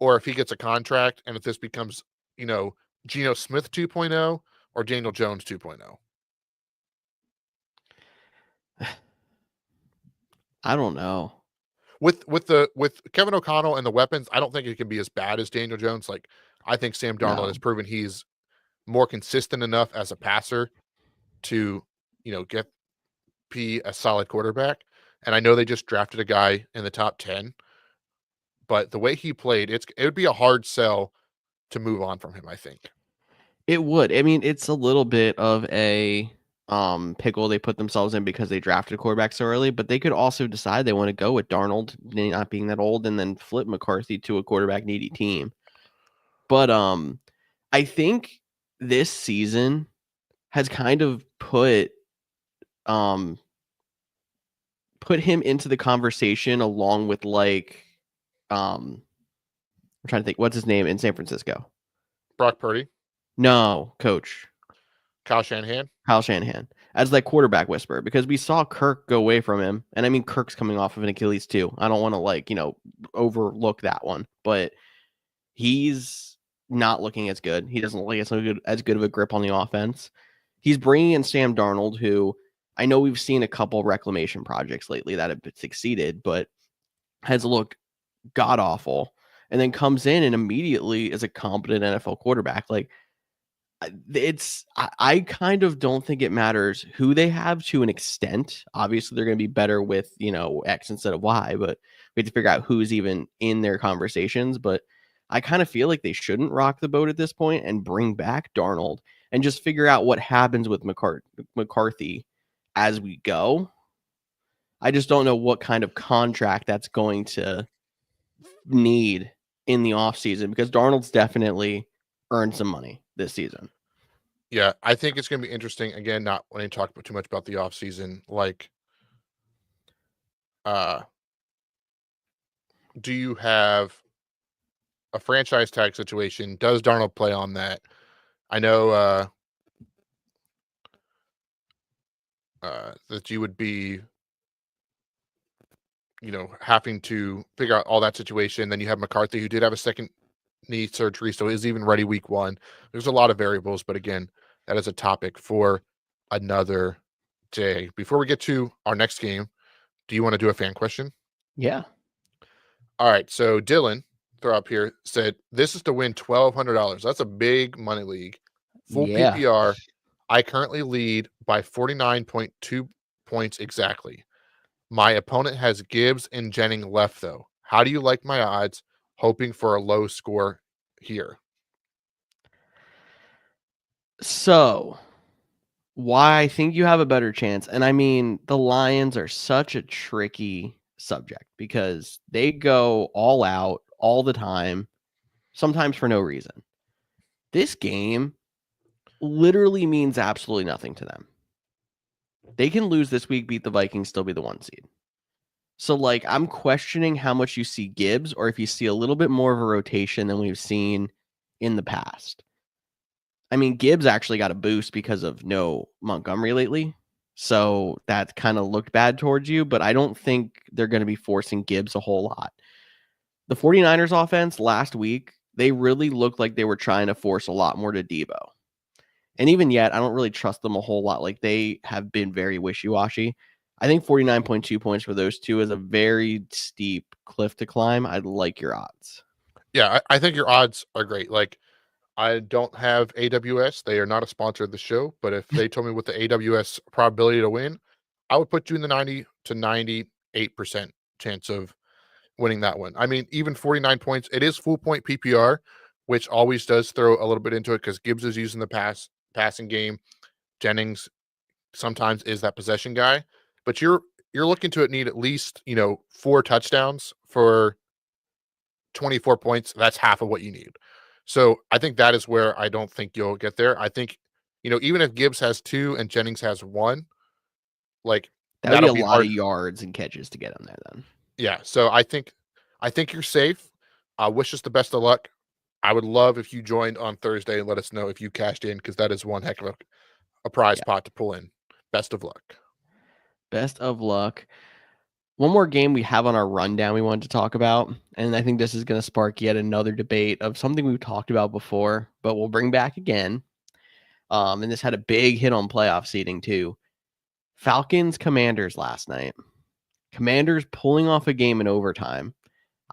Speaker 2: or if he gets a contract, and if this becomes, Geno Smith 2.0 or Daniel Jones 2.0.
Speaker 1: I don't know.
Speaker 2: With Kevin O'Connell and the weapons, I don't think it can be as bad as Daniel Jones. Like, I think Sam Darnold
Speaker 1: No.
Speaker 2: has proven he's more consistent enough as a passer to, get be a solid quarterback. And I know they just drafted a guy in the top 10, but the way he played, it would be a hard sell to move on from him, I think.
Speaker 1: It would. I mean, it's a little bit of a pickle they put themselves in because they drafted a quarterback so early, but they could also decide they want to go with Darnold not being that old and then flip McCarthy to a quarterback needy team. But I think this season has kind of um put him into the conversation along with like I'm trying to think what's his name in San Francisco.
Speaker 2: Brock Purdy,
Speaker 1: No, coach.
Speaker 2: Kyle Shanahan.
Speaker 1: Kyle Shanahan as like quarterback whisperer because we saw Kirk go away from him. And I mean, Kirk's coming off of an Achilles too. I don't want to like, overlook that one, but he's not looking as good. He doesn't look like as good of a grip on the offense. He's bringing in Sam Darnold, who I know we've seen a couple reclamation projects lately that have succeeded, but has looked god awful. And then comes in and immediately is a competent NFL quarterback. Like, I kind of don't think it matters who they have to an extent. Obviously, they're going to be better with X instead of Y, but we have to figure out who's even in their conversations. But I kind of feel like they shouldn't rock the boat at this point and bring back Darnold and just figure out what happens with McCarthy as we go. I just don't know what kind of contract that's going to need in the offseason because Darnold's definitely earned some money this season.
Speaker 2: Yeah, I think it's going to be interesting. Again, not wanting to talk too much about the offseason. Like, do you have a franchise tag situation? Does Darnold play on that? I know that you would be, having to figure out all that situation. Then you have McCarthy, who did have a second knee surgery, so is even ready week 1. There's a lot of variables, but again, that is a topic for another day. Before we get to our next game, do you want to do a fan question?
Speaker 1: Yeah.
Speaker 2: All right. So Dylan, throw up here, said this is to win $1,200. That's a big money league. Full
Speaker 1: Yeah.
Speaker 2: PPR. I currently lead by 49.2 points exactly. My opponent has Gibbs and Jennings left, though. How do you like my odds? Hoping for a low score here.
Speaker 1: So, why I think you have a better chance, and I mean, the Lions are such a tricky subject because they go all out all the time, sometimes for no reason. This game literally means absolutely nothing to them. They can lose this week, beat the Vikings, still be the 1 seed. So, like, I'm questioning how much you see Gibbs or if you see a little bit more of a rotation than we've seen in the past. I mean, Gibbs actually got a boost because of no Montgomery lately. So that kind of looked bad towards you, but I don't think they're going to be forcing Gibbs a whole lot. The 49ers offense last week, they really looked like they were trying to force a lot more to Debo. And even yet, I don't really trust them a whole lot. Like, they have been very wishy-washy. I think 49.2 points for those two is a very steep cliff to climb. I'd like your odds.
Speaker 2: Yeah, I think your odds are great. Like, I don't have AWS. They are not a sponsor of the show, but if they told me what the AWS probability to win, I would put you in the 90 to 98% chance of winning that one. I mean, even 49 points, it is full point PPR, which always does throw a little bit into it because Gibbs is using the passing game. Jennings sometimes is that possession guy, but you're looking to need at least 4 touchdowns for 24 points. That's half of what you need. So I think that is where I don't think you'll get there. I think even if Gibbs has 2 and Jennings has 1, like
Speaker 1: That would be
Speaker 2: that'll
Speaker 1: a
Speaker 2: be
Speaker 1: lot
Speaker 2: hard.
Speaker 1: of yards and catches to get them there then.
Speaker 2: Yeah. So I think you're safe. I wish us the best of luck. I would love if you joined on Thursday and let us know if you cashed in because that is one heck of a prize
Speaker 1: Yeah.
Speaker 2: pot to pull in. Best of luck.
Speaker 1: Best of luck. One more game we have on our rundown we wanted to talk about, and I think this is going to spark yet another debate of something we've talked about before, but we'll bring back again. And this had a big hit on playoff seeding too. Falcons Commanders last night. Commanders pulling off a game in overtime.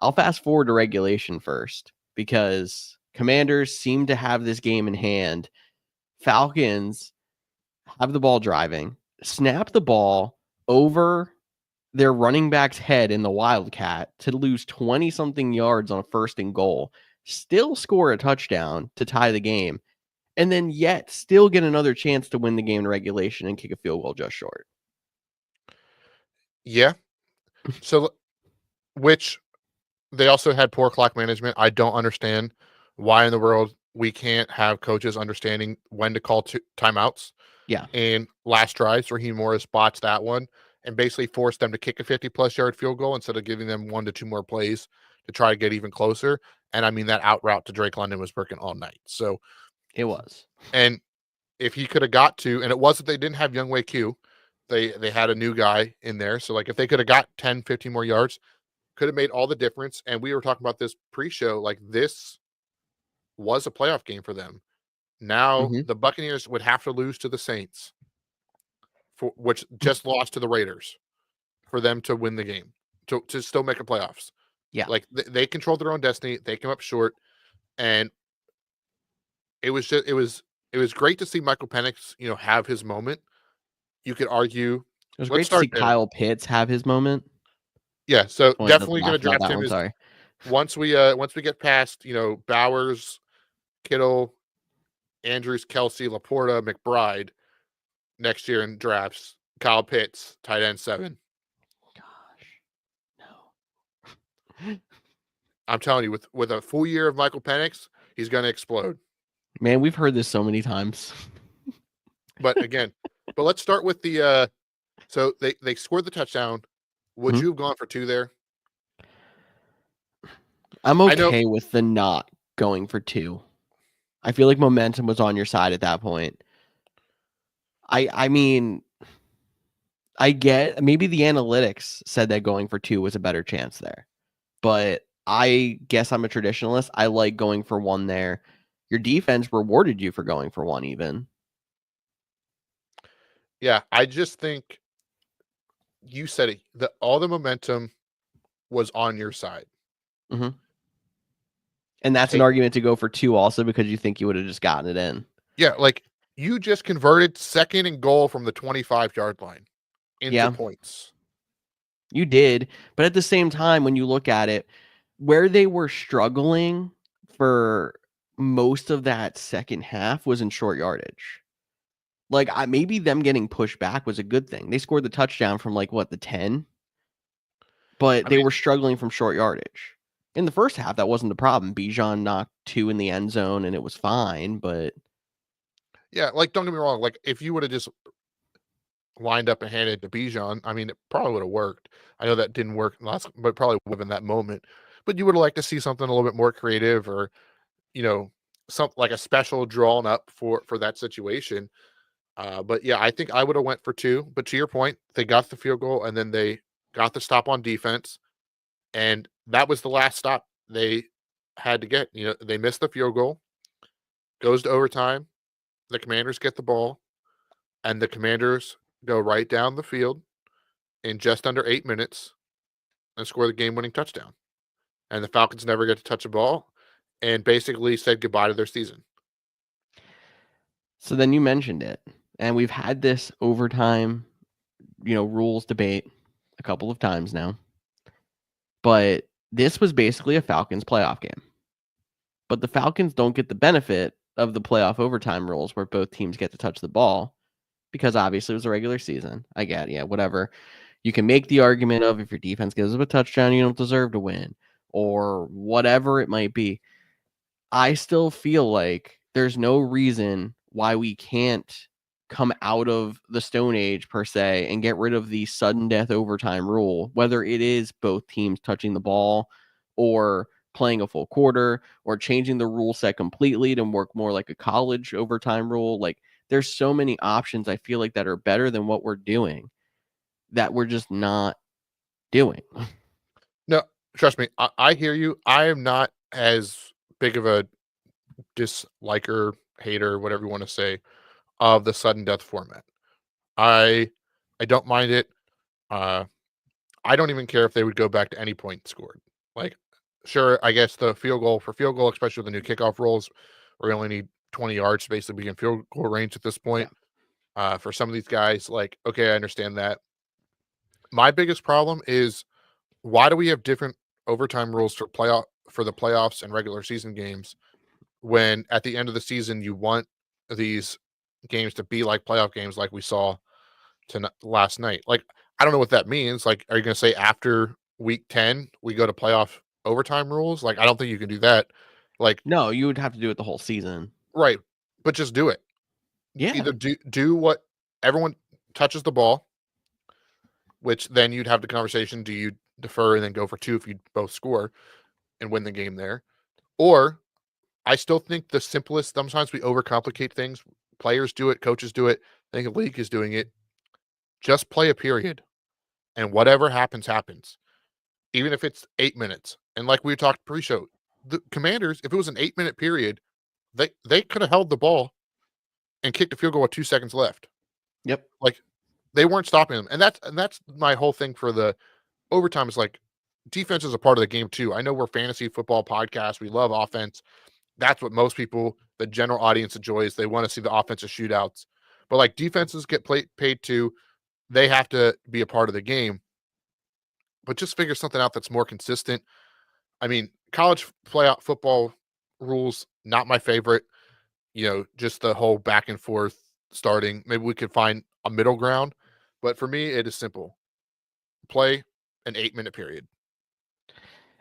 Speaker 1: I'll fast forward to regulation first because Commanders seem to have this game in hand. Falcons have the ball driving, snap the ball, over their running back's head in the Wildcat to lose 20-something yards on a 1st and goal, still score a touchdown to tie the game, and then yet still get another chance to win the game in regulation and kick a field goal just short.
Speaker 2: Yeah. So, which they also had poor clock management. I don't understand why in the world we can't have coaches understanding when to call timeouts.
Speaker 1: Yeah.
Speaker 2: And last drives, Raheem Morris botched that one and basically forced them to kick a 50-plus yard field goal instead of giving them 1 to 2 more plays to try to get even closer. And I mean, that out route to Drake London was working all night. So
Speaker 1: it was.
Speaker 2: And if he could have got to, and it wasn't they didn't have Younghoe Q, they had a new guy in there. So like if they could have got 10, 15 more yards, could have made all the difference. And we were talking about this pre-show, like this was a playoff game for them. Now the Buccaneers would have to lose to the Saints, for which just lost to the Raiders, for them to win the game, to still make the playoffs.
Speaker 1: Yeah.
Speaker 2: Like they controlled their own destiny. They came up short, and it was great to see Michael Penix, have his moment. You could argue.
Speaker 1: It was
Speaker 2: Let's
Speaker 1: great to see
Speaker 2: start there.
Speaker 1: Kyle Pitts have his moment.
Speaker 2: Yeah, so
Speaker 1: Oh,
Speaker 2: definitely going to
Speaker 1: laugh about
Speaker 2: draft
Speaker 1: that
Speaker 2: him
Speaker 1: one.
Speaker 2: as
Speaker 1: Sorry.
Speaker 2: once we get past Bowers, Kittle, Andrews, Kelsey, Laporta, McBride next year in drafts. Kyle Pitts, tight end 7.
Speaker 1: Gosh, no.
Speaker 2: I'm telling you, with a full year of Michael Penix, he's going to explode.
Speaker 1: Man, we've heard this so many times.
Speaker 2: But again, let's start with the. So they scored the touchdown. Would you have gone for 2 there?
Speaker 1: I'm okay with the not going for 2. I feel like momentum was on your side at that point. I mean, I get maybe the analytics said that going for 2 was a better chance there. But I guess I'm a traditionalist. I like going for 1 there. Your defense rewarded you for going for 1 even.
Speaker 2: Yeah, I just think you said it. All the momentum was on your side.
Speaker 1: And that's an argument to go for 2 also because you think you would have just gotten it in.
Speaker 2: Yeah, like you just converted 2nd and goal from the 25-yard line into points.
Speaker 1: You did, but at the same time, when you look at it, where they were struggling for most of that second half was in short yardage. Like maybe them getting pushed back was a good thing. They scored the touchdown from the 10, but they were struggling from short yardage. In the first half, that wasn't the problem. Bijan knocked 2 in the end zone, and it was fine. But
Speaker 2: yeah, like don't get me wrong. Like if you would have just lined up and handed it to Bijan, I mean, it probably would have worked. I know that didn't work last, but probably would have in that moment. But you would have liked to see something a little bit more creative, or something like a special drawn up for that situation. But yeah, I think I would have went for 2. But to your point, they got the field goal and then they got the stop on defense, and that was the last stop they had to get. They missed the field goal, goes to overtime. The Commanders get the ball, and the Commanders go right down the field in just under 8 minutes and score the game-winning touchdown. And the Falcons never get to touch a ball and basically said goodbye to their season.
Speaker 1: So then you mentioned it, and we've had this overtime, rules debate a couple of times now. But this was basically a Falcons playoff game. But the Falcons don't get the benefit of the playoff overtime rules where both teams get to touch the ball because obviously it was a regular season. I get, whatever. You can make the argument of if your defense gives up a touchdown, you don't deserve to win or whatever it might be. I still feel like there's no reason why we can't come out of the Stone Age per se and get rid of the sudden death overtime rule, whether it is both teams touching the ball or playing a full quarter or changing the rule set completely to work more like a college overtime rule. Like there's so many options I feel like that are better than what we're doing that we're just not doing.
Speaker 2: No, trust me, I hear you. I am not as big of a disliker, hater, whatever you want to say, of the sudden death format. I don't mind it. I don't even care if they would go back to any point scored. Like, sure, I guess the field goal, especially with the new kickoff rules, where we only need 20 yards to basically be in field goal range at this point. For some of these guys, like, okay, I understand that. My biggest problem is, why do we have different overtime rules for the playoffs and regular season games, when at the end of the season you want these games to be like playoff games like we saw last night? Like, I don't know what that means. Like, are you going to say after week 10 we go to playoff overtime rules? Like, I don't think you can do that. Like,
Speaker 1: No, you would have to do it the whole season.
Speaker 2: right, but just do it.
Speaker 1: Yeah.
Speaker 2: Either do what everyone touches the ball, which then you'd have the conversation, do you defer and then go for two if you both score and win the game there? Or I still think the simplest, sometimes we overcomplicate things. Players do it, coaches do it. I think the league is doing it. Just play a period, and whatever happens, happens. Even if it's 8 minutes. And like we talked pre-show, the Commanders, if it was an 8-minute period, they could have held the ball and kicked a field goal with 2 seconds left.
Speaker 1: Yep.
Speaker 2: Like, they weren't stopping them. And that's my whole thing for the overtime, is like, defense is a part of the game too. I know we're fantasy football podcast. We love offense. That's what most people, the general audience, enjoys. They want to see the offensive shootouts. But like, defenses get paid too. They have to be a part of the game. But just figure something out that's more consistent. I mean, college playoff football rules, not my favorite. Just the whole back and forth starting. Maybe we could find a middle ground. But for me, it is simple. Play an 8-minute period.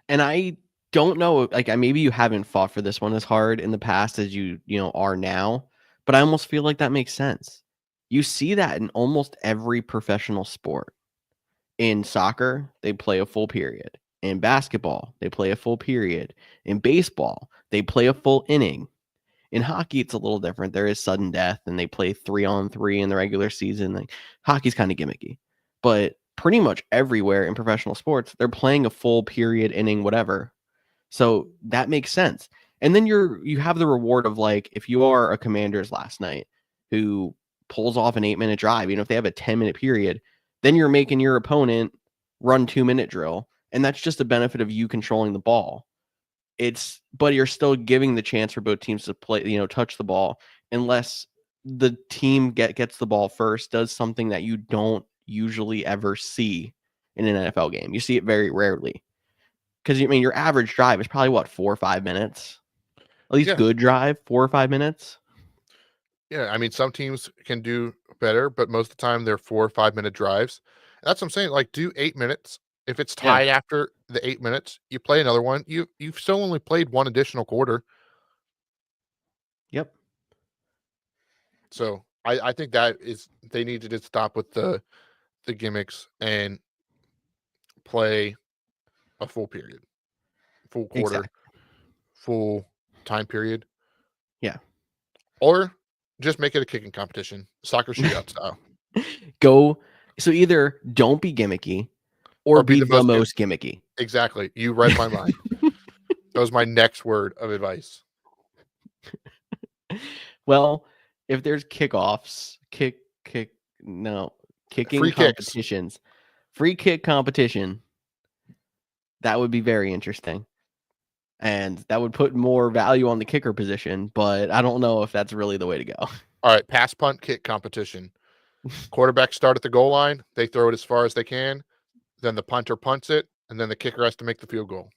Speaker 1: And I don't know, like, maybe you haven't fought for this one as hard in the past as you are now, but I almost feel like that makes sense. You see that in almost every professional sport. In soccer, they play a full period. In basketball, they play a full period. In baseball, they play a full inning. In hockey, it's a little different. There is sudden death, and they play 3-on-3 in the regular season. Like, hockey's kind of gimmicky, but pretty much everywhere in professional sports, they're playing a full period, inning, whatever. So that makes sense. And then you have the reward of, like, if you are a Commanders last night who pulls off an 8-minute drive, if they have a 10-minute period, then you're making your opponent run 2-minute drill, and that's just a benefit of you controlling the ball. But you're still giving the chance for both teams to play, touch the ball, unless the team gets the ball first, does something that you don't usually ever see in an NFL game. You see it very rarely. Because your average drive is probably what, 4 or 5 minutes? At least
Speaker 2: Yeah.
Speaker 1: good drive, 4 or 5 minutes.
Speaker 2: Yeah. I mean, some teams can do better, but most of the time they're 4 or 5-minute drives. And that's what I'm saying. Like, do 8 minutes. If it's
Speaker 1: Yeah.
Speaker 2: tied after the 8 minutes, you play another one. You've still only played one additional quarter.
Speaker 1: Yep.
Speaker 2: So I think that is, they need to just stop with the gimmicks and play a full period, full quarter,
Speaker 1: Exactly.
Speaker 2: full time period.
Speaker 1: Yeah.
Speaker 2: Or just make it a kicking competition, soccer shootout style.
Speaker 1: So either don't be gimmicky or
Speaker 2: Or be
Speaker 1: be
Speaker 2: the
Speaker 1: the
Speaker 2: most
Speaker 1: most gimmicky.
Speaker 2: Exactly. You read my mind. That was my next word of advice.
Speaker 1: Well, if there's kickoffs, kicking
Speaker 2: Free kicks.
Speaker 1: competitions, free kick competition, that would be very interesting. And that would put more value on the kicker position, but I don't know if that's really the way to go.
Speaker 2: All right, pass, punt, kick competition. Quarterbacks start at the goal line. They throw it as far as they can. Then the punter punts it, and then the kicker has to make the field goal.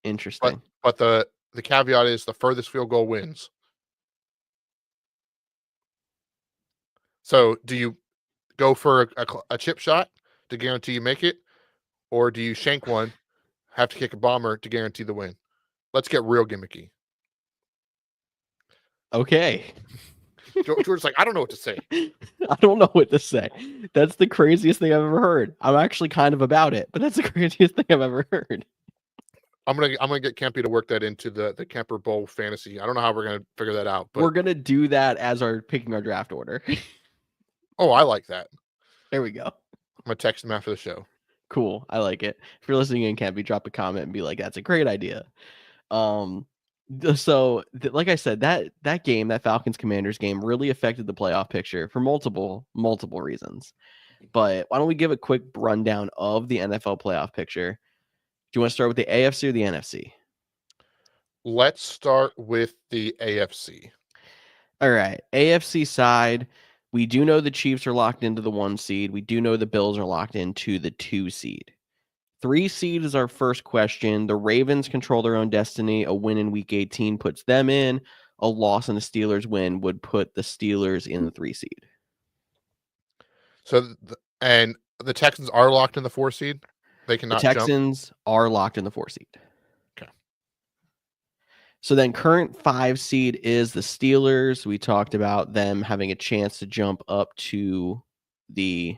Speaker 1: Interesting.
Speaker 2: But the caveat is the furthest field goal wins. So do you go for a chip shot to guarantee you make it, or do you shank one, have to kick a bomber to guarantee the win? Let's get real gimmicky.
Speaker 1: Okay.
Speaker 2: George's like, I don't know what to say.
Speaker 1: I don't know what to say. That's the craziest thing I've ever heard. I'm actually kind of about it, but that's the craziest thing I've ever heard.
Speaker 2: I'm gonna get Kempy to work that into the Kemper Bowl fantasy. I don't know how we're gonna figure that out, but
Speaker 1: we're gonna do that as picking our draft order.
Speaker 2: Oh, I like that.
Speaker 1: There we go.
Speaker 2: I'm gonna text him after the show.
Speaker 1: Cool. I like it. If you're listening in, Campy, drop a comment and be like, "That's a great idea." So like I said, that game, that Falcons Commanders game, really affected the playoff picture for multiple reasons. But why don't we give a quick rundown of the NFL playoff picture? Do you want to start with the AFC or the NFC?
Speaker 2: Let's start with the AFC.
Speaker 1: All right. AFC side, We do know the Chiefs are locked into the 1 seed. We do know the Bills are locked into the 2 seed. 3 seed is our first question. The Ravens control their own destiny. A win in Week 18 puts them in. A loss and the Steelers win would put the Steelers in the 3 seed.
Speaker 2: So, and the Texans are locked in the 4 seed? They
Speaker 1: The
Speaker 2: cannot jump?
Speaker 1: Texans are locked in the 4 seed.
Speaker 2: Okay.
Speaker 1: So then current 5 seed is the Steelers. We talked about them having a chance to jump up to the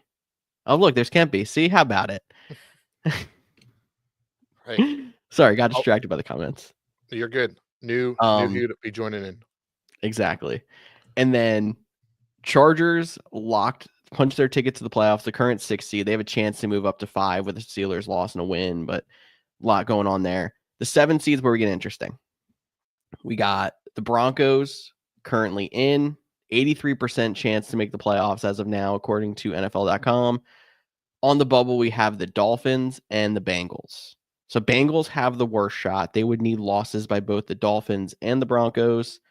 Speaker 1: Oh, look, there's Kempy. See, how about it?
Speaker 2: Hey,
Speaker 1: Sorry, got
Speaker 2: oh,
Speaker 1: distracted by the comments.
Speaker 2: you're good. New
Speaker 1: Um,
Speaker 2: who to be joining in.
Speaker 1: exactly. And then Chargers punched their ticket to the playoffs. The current 6 seed, they have a chance to move up to 5 with the Steelers loss and a win, but a lot going on there. The 7 seeds where we get interesting. We got the Broncos currently in 83% chance to make the playoffs as of now, according to NFL.com. On the bubble, we have the Dolphins and the Bengals. So Bengals have the worst shot. They would need losses by both the Dolphins and the Broncos.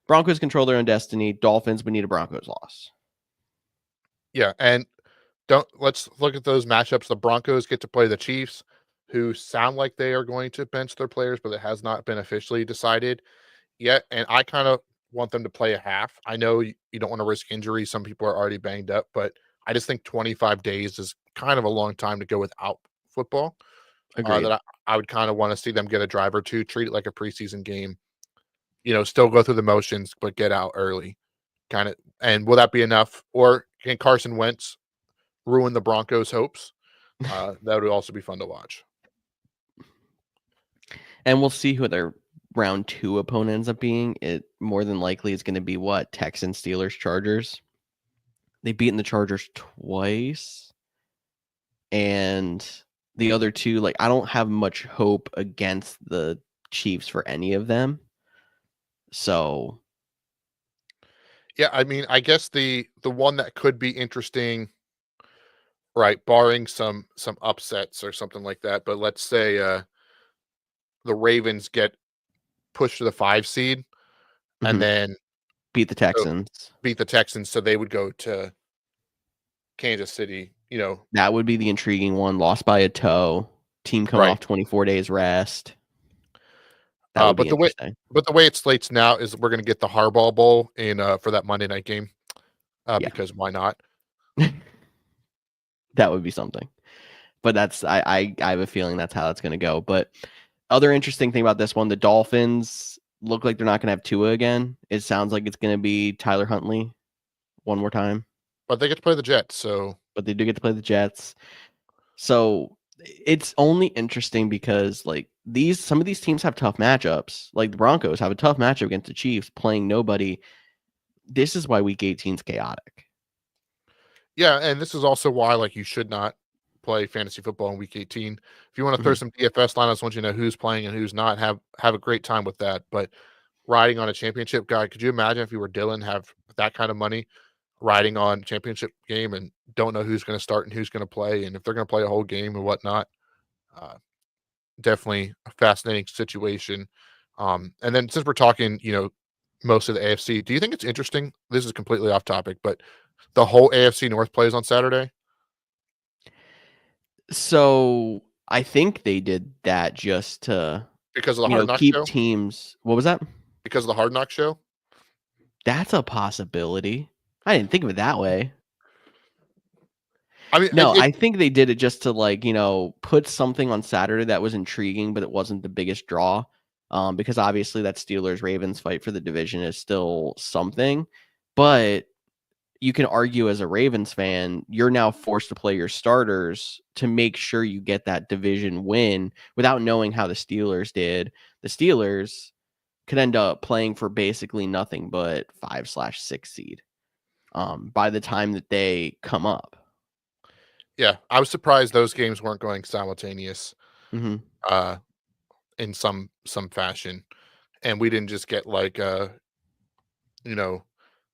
Speaker 1: Broncos control their own destiny. Dolphins would need a Broncos loss.
Speaker 2: Yeah, and let's look at those matchups. The Broncos get to play the Chiefs, who sound like they are going to bench their players, but it has not been officially decided yet. And I kind of want them to play a half. I know you don't want to risk injury. Some people are already banged up, but I just think 25 days is kind of a long time to go without football.
Speaker 1: Agreed.
Speaker 2: That I would kind of want to see them get a drive or two, treat it like a preseason game. Still go through the motions, but get out early. Kind of, and will that be enough? Or can Carson Wentz ruin the Broncos' hopes? That would also be fun to watch.
Speaker 1: And we'll see who their round 2 opponent ends up being. It more than likely is going to be what? Texans, Steelers, Chargers. They've beaten the Chargers twice. And the other two, like, I don't have much hope against the Chiefs for any of them. So,
Speaker 2: Yeah, I mean, I guess the one that could be interesting, right, barring some upsets or something like that. But let's say the Ravens get pushed to the 5 seed and
Speaker 1: mhm,
Speaker 2: then
Speaker 1: beat the Texans.
Speaker 2: beat the Texans, so they would go to Kansas City.
Speaker 1: That would be the intriguing one. Lost by a toe. Team coming
Speaker 2: Right.
Speaker 1: off 24 days rest. That would be
Speaker 2: But the way
Speaker 1: interesting.
Speaker 2: it slates now is we're going to get the Harbaugh Bowl in for that Monday night game
Speaker 1: Yeah.
Speaker 2: because why not?
Speaker 1: That would be something. But that's I have a feeling that's how that's going to go. But other interesting thing about this one, the Dolphins look like they're not going to have Tua again. It sounds like it's going to be Tyler Huntley one more time,
Speaker 2: But they get to play the Jets, so
Speaker 1: but they do get to play the Jets. So it's only interesting because like some of these teams have tough matchups. Like the Broncos have a tough matchup against the Chiefs playing nobody. This is why week 18 is chaotic.
Speaker 2: yeah, and this is also why you should not play fantasy football in week 18. If you want to throw
Speaker 1: Mhm.
Speaker 2: some DFS lineups, once you know who's playing and who's not, have a great time with that. But riding on a championship guy, could you imagine if you were Dylan, have that kind of money riding on championship game and don't know who's going to start and who's going to play and if they're going to play a whole game and whatnot? Uh, Definitely a fascinating situation. And then since we're talking, most of the AFC, do you think it's interesting? This is completely off topic, but the whole AFC North plays on Saturday
Speaker 1: So I think they did that just to,
Speaker 2: because of the Hard Knock
Speaker 1: keep
Speaker 2: show?
Speaker 1: teams. What was that?
Speaker 2: Because of the Hard Knock show?
Speaker 1: That's a possibility. I didn't think of it that way.
Speaker 2: I mean,
Speaker 1: No, I think they did it just to put something on Saturday that was intriguing, but it wasn't the biggest draw. Because obviously that Steelers Ravens fight for the division is still something. But you can argue as a Ravens fan, you're now forced to play your starters to make sure you get that division win without knowing how the Steelers did. The Steelers could end up playing for basically nothing but 5/6 seed by the time that they come up.
Speaker 2: yeah, I was surprised those games weren't going simultaneous
Speaker 1: Hmm.
Speaker 2: uh, in some fashion, and we didn't just get you know,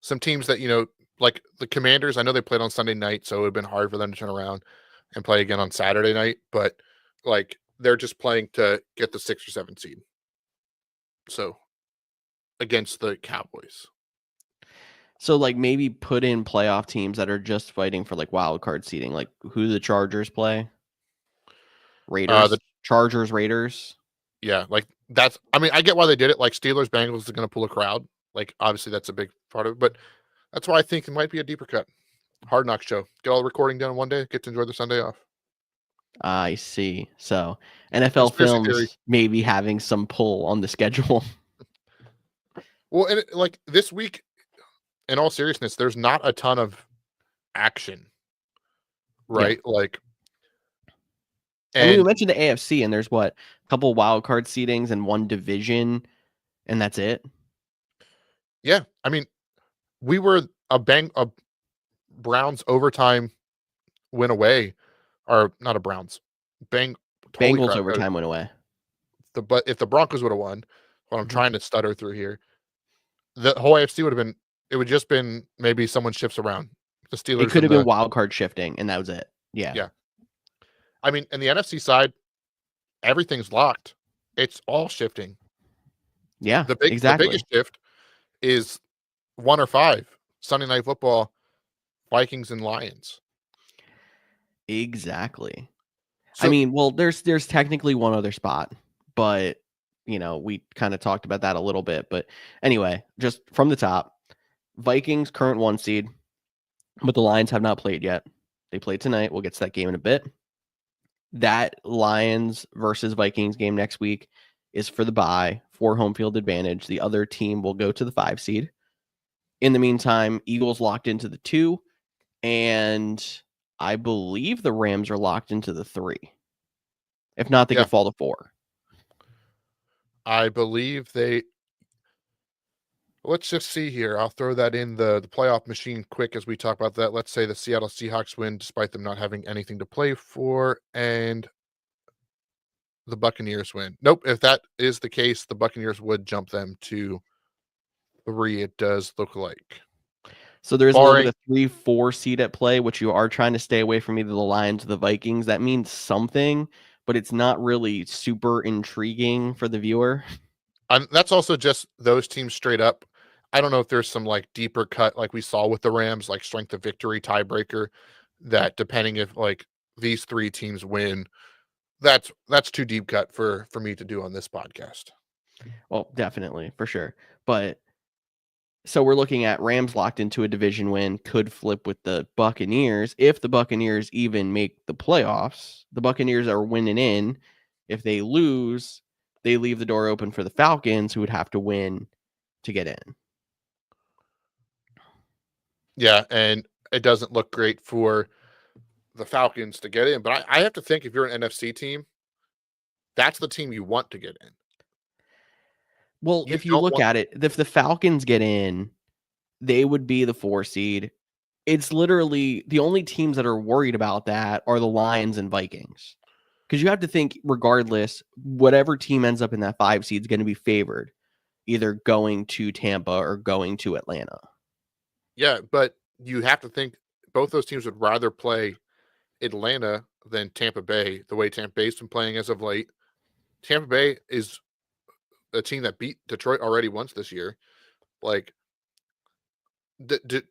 Speaker 2: some teams that like the Commanders. I know they played on Sunday night, so it would have been hard for them to turn around and play again on Saturday night. But they're just playing to get the 6 or 7 seed. So against the Cowboys.
Speaker 1: So like maybe put in playoff teams that are just fighting for like wild card seeding, like who the Chargers play.
Speaker 2: The
Speaker 1: Raiders, Chargers, Raiders.
Speaker 2: Yeah, like that's. I mean, I get why they did it. Like Steelers, Bengals is going to pull a crowd. Like obviously that's a big part of it, but that's why I think it might be a deeper cut. Hard Knock show. Get all the recording done in one day. Get to enjoy the Sunday off.
Speaker 1: I see. So NFL
Speaker 2: Conspiracy theory.
Speaker 1: films maybe having some pull on the schedule.
Speaker 2: Well, and like this week, in all seriousness, there's not a ton of action, right?
Speaker 1: Yeah.
Speaker 2: Like,
Speaker 1: I mean, we
Speaker 2: and
Speaker 1: mentioned the AFC, and there's what, a couple wild card seedings and one division, and that's it.
Speaker 2: yeah, I mean, we were a Browns overtime win away, or not a Browns Holy
Speaker 1: Bengals
Speaker 2: crap!
Speaker 1: overtime went away.
Speaker 2: But if the Broncos would have won, what I'm
Speaker 1: Mhm.
Speaker 2: trying to stutter through here, the whole AFC would have been. It would just been maybe someone shifts around. The
Speaker 1: It
Speaker 2: Steelers
Speaker 1: could
Speaker 2: and
Speaker 1: have been
Speaker 2: the
Speaker 1: wild card shifting, and that was it. Yeah.
Speaker 2: yeah. I mean, in the NFC side, everything's locked. It's all shifting.
Speaker 1: Yeah,
Speaker 2: The
Speaker 1: exactly.
Speaker 2: biggest shift is 1 or 5 Sunday Night Football, Vikings and Lions.
Speaker 1: Exactly. I
Speaker 2: So
Speaker 1: mean, well, there's technically one other spot, but we kind of talked about that a little bit. But anyway, just from the top, Vikings current 1 seed, but the Lions have not played yet. They play tonight. We'll get to that game in a bit. That Lions versus Vikings game next week is for the bye, for home field advantage. The other team will go to the 5 seed. In the meantime, Eagles locked into the 2, and I believe the Rams are locked into the 3. If not, they
Speaker 2: yeah,
Speaker 1: could fall to 4.
Speaker 2: I believe they. Let's just see here. I'll throw that in the playoff machine quick as we talk about that. Let's say the Seattle Seahawks win despite them not having anything to play for, and the Buccaneers win. Nope. If that is the case, the Buccaneers would jump them to 3. It does look like.
Speaker 1: So there is a little bit
Speaker 2: Barring
Speaker 1: of 3-4 seed at play, which you are trying to stay away from either the Lions or the Vikings. That means something, but it's not really super intriguing for the viewer.
Speaker 2: that's also just those teams straight up. I don't know if there's some like deeper cut like we saw with the Rams, like strength of victory tiebreaker, that depending if like these 3 teams win, that's too deep cut for me to do on this podcast.
Speaker 1: Well, definitely, for sure. But so we're looking at Rams locked into a division win, could flip with the Buccaneers. If the Buccaneers even make the playoffs, the Buccaneers are winning in. If they lose, they leave the door open for the Falcons, who would have to win to get in.
Speaker 2: Yeah, and it doesn't look great for the Falcons to get in. But I have to think if you're an NFC team, that's the team you want to get in.
Speaker 1: Well,
Speaker 2: You
Speaker 1: if you
Speaker 2: don't
Speaker 1: look
Speaker 2: want
Speaker 1: at it, if the Falcons get in, they would be the 4 seed. It's literally the only teams that are worried about that are the Lions and Vikings. Because you have to think, regardless, whatever team ends up in that 5 seed is going to be favored, either going to Tampa or going to Atlanta.
Speaker 2: yeah, but you have to think both those teams would rather play Atlanta than Tampa Bay, the way Tampa Bay's been playing as of late. Tampa Bay is a team that beat Detroit already once this year. Like the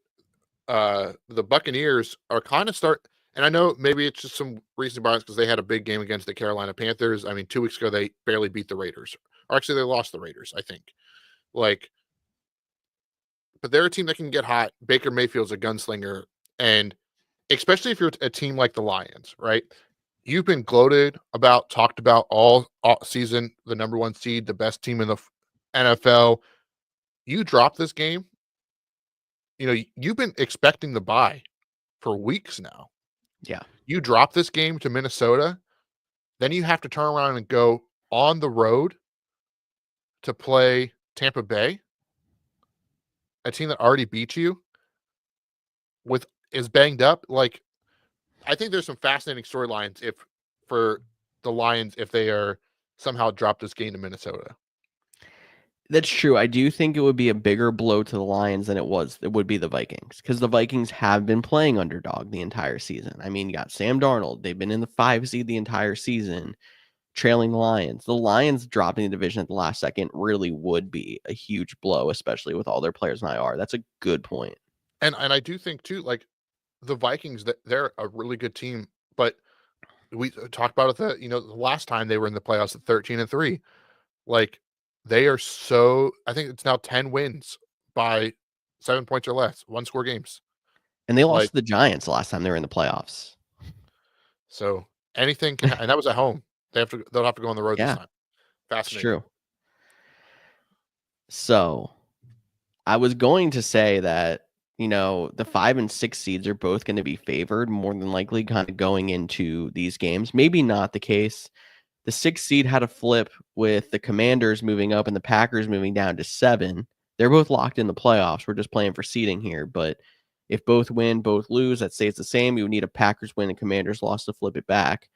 Speaker 2: Buccaneers are kind of and I know maybe it's just some recent bias because they had a big game against the Carolina Panthers. I mean, 2 weeks ago they barely beat the Raiders, or actually they lost the Raiders, I think. Like, but they're a team that can get hot. Baker Mayfield's a gunslinger, and especially if you're a team like the Lions, right? You've been talked about all season, the number 1 seed, the best team in the NFL. You drop this game, you've been expecting the bye for weeks now.
Speaker 1: Yeah.
Speaker 2: You drop this game to Minnesota, then you have to turn around and go on the road to play Tampa Bay, a team that already beat you is banged up. Like, I think there's some fascinating storylines for the Lions if they are somehow drop this game to Minnesota.
Speaker 1: That's true. I do think it would be a bigger blow to the Lions than it would be the Vikings, because the Vikings have been playing underdog the entire season. I mean, you got Sam Darnold. They've been in the 5 seed the entire season, trailing the Lions. The Lions dropping the division at the last second really would be a huge blow, especially with all their players in IR. That's a good point.
Speaker 2: And I do think too, like the Vikings, that they're a really good team, but we talked about it the last time they were in the playoffs at 13-3. Like they are so I think it's now 10 wins by 7 points or less, one score games.
Speaker 1: And they lost
Speaker 2: Like
Speaker 1: to the Giants the last time they were in the playoffs.
Speaker 2: so anything can and that was at home. They'll have to go on the road this
Speaker 1: Yeah,
Speaker 2: time.
Speaker 1: it's
Speaker 2: Fascinating.
Speaker 1: true. So I was going to say that, the 5 and 6 seeds are both going to be favored more than likely kind of going into these games. Maybe not the case. The 6 seed had a flip with the Commanders moving up and the Packers moving down to 7. They're both locked in the playoffs. We're just playing for seeding here. But if both win, both lose, that stays the same. You would need a Packers win and Commanders loss to flip it back.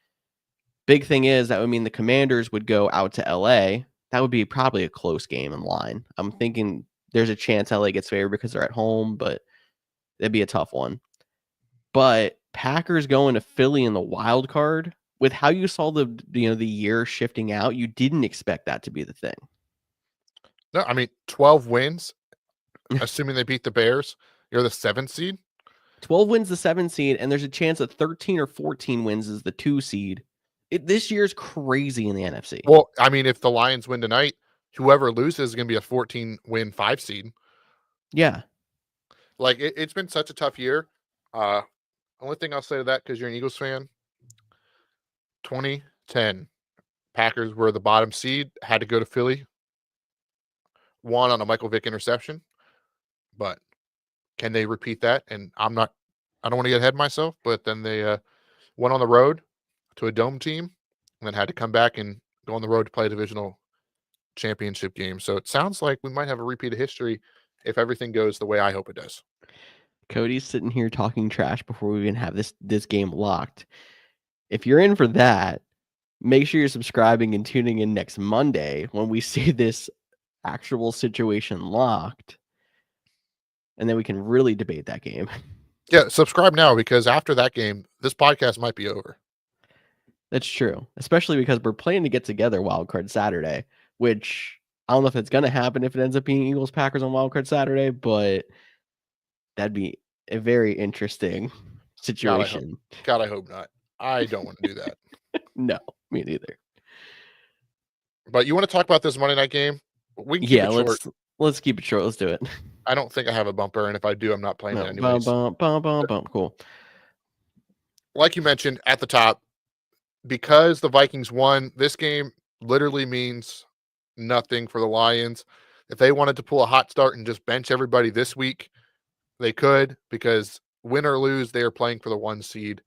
Speaker 1: Big thing is that would mean the Commanders would go out to LA. That would be probably a close game in line. I'm thinking there's a chance LA gets favored because they're at home, but it'd be a tough one. But Packers going to Philly in the wild card, with how you saw the year shifting out, you didn't expect that to be the thing.
Speaker 2: No, I mean 12 wins, assuming they beat the Bears. You're the 7th seed.
Speaker 1: 12 wins the 7 seed, and there's a chance that 13 or 14 wins is the 2 seed. This year's crazy in the NFC.
Speaker 2: Well, I mean, if the Lions win tonight, whoever loses is going to be a 14-win 5 seed.
Speaker 1: Yeah.
Speaker 2: Like it's been such a tough year. Only thing I'll say to that, because you're an Eagles fan, 2010 Packers were the bottom seed, had to go to Philly, won on a Michael Vick interception. But can they repeat that? And I don't want to get ahead of myself, but then they went on the road to a dome team and then had to come back and go on the road to play a divisional championship game. So it sounds like we might have a repeat of history if everything goes the way I hope it does.
Speaker 1: Cody's sitting here talking trash before we even have this game locked. If you're in for that, make sure you're subscribing and tuning in next Monday when we see this actual situation locked. And then we can really debate that game.
Speaker 2: Yeah, subscribe now because after that game, this podcast might be over.
Speaker 1: That's true, especially because we're planning to get together Wildcard Saturday, which I don't know if it's going to happen if it ends up being Eagles Packers on Wildcard Saturday, but that'd be a very interesting situation.
Speaker 2: God, I hope not. I don't want to do that.
Speaker 1: No, me neither.
Speaker 2: But you want to talk about this Monday night game? We can keep it short.
Speaker 1: Let's keep it short. Let's do it.
Speaker 2: I don't think I have a bumper, and if I do, I'm not playing it anyways.
Speaker 1: Cool.
Speaker 2: Like you mentioned at the top, because the Vikings won, this game literally means nothing for the Lions. If they wanted to pull a hot start and just bench everybody this week, they could, because win or lose, they are playing for the 1 seed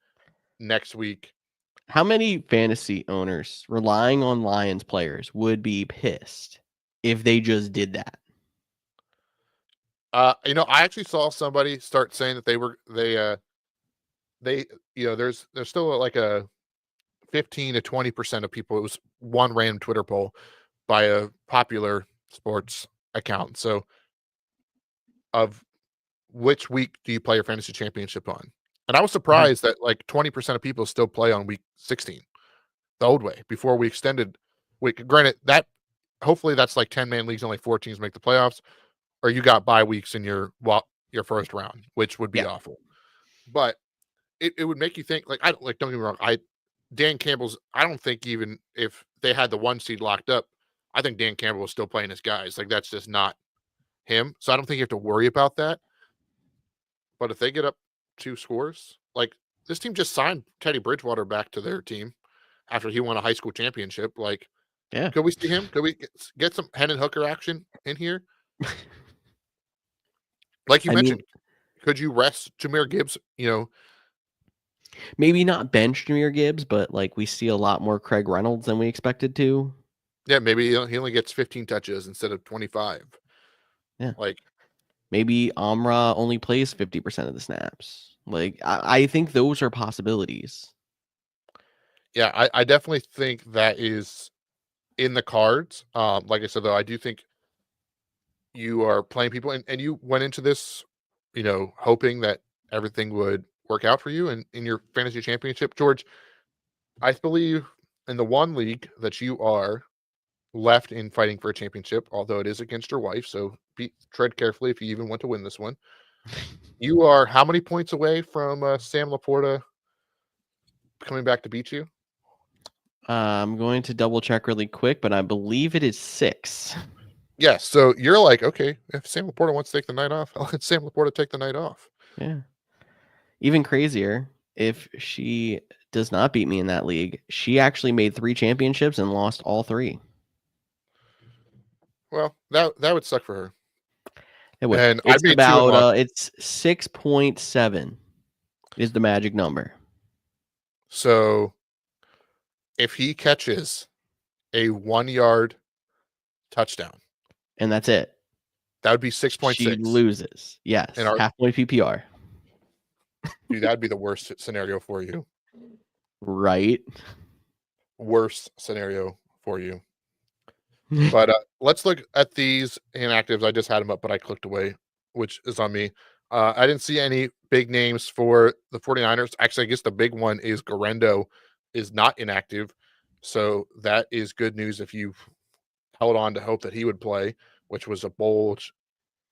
Speaker 2: next week.
Speaker 1: How many fantasy owners relying on Lions players would be pissed if they just did that?
Speaker 2: I actually saw somebody start saying that there's still like a 15 to 20% of people. It was one random Twitter poll by a popular sports account. So, of which week do you play your fantasy championship on? And I was surprised that like 20% of people still play on week 16, the old way, before we extended. Granted, that hopefully that's like 10-man leagues, only 4 teams make the playoffs, or you got bye weeks in your first round, which would be awful. But it would make you think, like, don't get me wrong, Dan Campbell's, I don't think even if they had the 1 seed locked up, I think Dan Campbell was still playing his guys. Like, that's just not him. So I don't think you have to worry about that. But if they get up 2 scores, like, this team just signed Teddy Bridgewater back to their team after he won a high school championship. Like,
Speaker 1: yeah,
Speaker 2: could we see him? Could we get some Hendon Hooker action in here? Like you mentioned, could you rest Jahmyr Gibbs?
Speaker 1: Maybe not bench Jahmyr Gibbs, but like we see a lot more Craig Reynolds than we expected to.
Speaker 2: Yeah, maybe he only gets 15 touches instead of 25.
Speaker 1: Yeah,
Speaker 2: like
Speaker 1: maybe Amra only plays 50% of the snaps. Like I think those are possibilities.
Speaker 2: Yeah, I definitely think that is in the cards. Like I said, though, I do think you are playing people, and you went into this, hoping that everything would work out for you and in your fantasy championship. George, I believe in the one league that you are left in fighting for a championship, although it is against your wife, so tread carefully if you even want to win this one. You are how many points away from Sam Laporta coming back to beat you?
Speaker 1: I'm going to double check really quick, but I believe it is 6.
Speaker 2: Yes. So you're like, okay, if Sam Laporta wants to take the night off, I'll let Sam Laporta take the night off.
Speaker 1: Yeah. Even crazier, if she does not beat me in that league, she actually made 3 championships and lost all 3.
Speaker 2: Well, that would suck for her.
Speaker 1: It would.
Speaker 2: And I
Speaker 1: It's
Speaker 2: made 2 and
Speaker 1: about
Speaker 2: lost.
Speaker 1: it's 6.7 is the magic number.
Speaker 2: So if he catches a 1-yard touchdown,
Speaker 1: And that's it.
Speaker 2: that would be
Speaker 1: She
Speaker 2: 6.6.
Speaker 1: loses. Yes.
Speaker 2: And
Speaker 1: Half point PPR.
Speaker 2: dude, that'd be the worst scenario for you.
Speaker 1: Right.
Speaker 2: Worst scenario for you. But let's look at these inactives. I just had them up, but I clicked away, which is on me. I didn't see any big names for the 49ers. Actually, I guess the big one is Garendo is not inactive. So that is good news if you held on to hope that he would play, which was a bold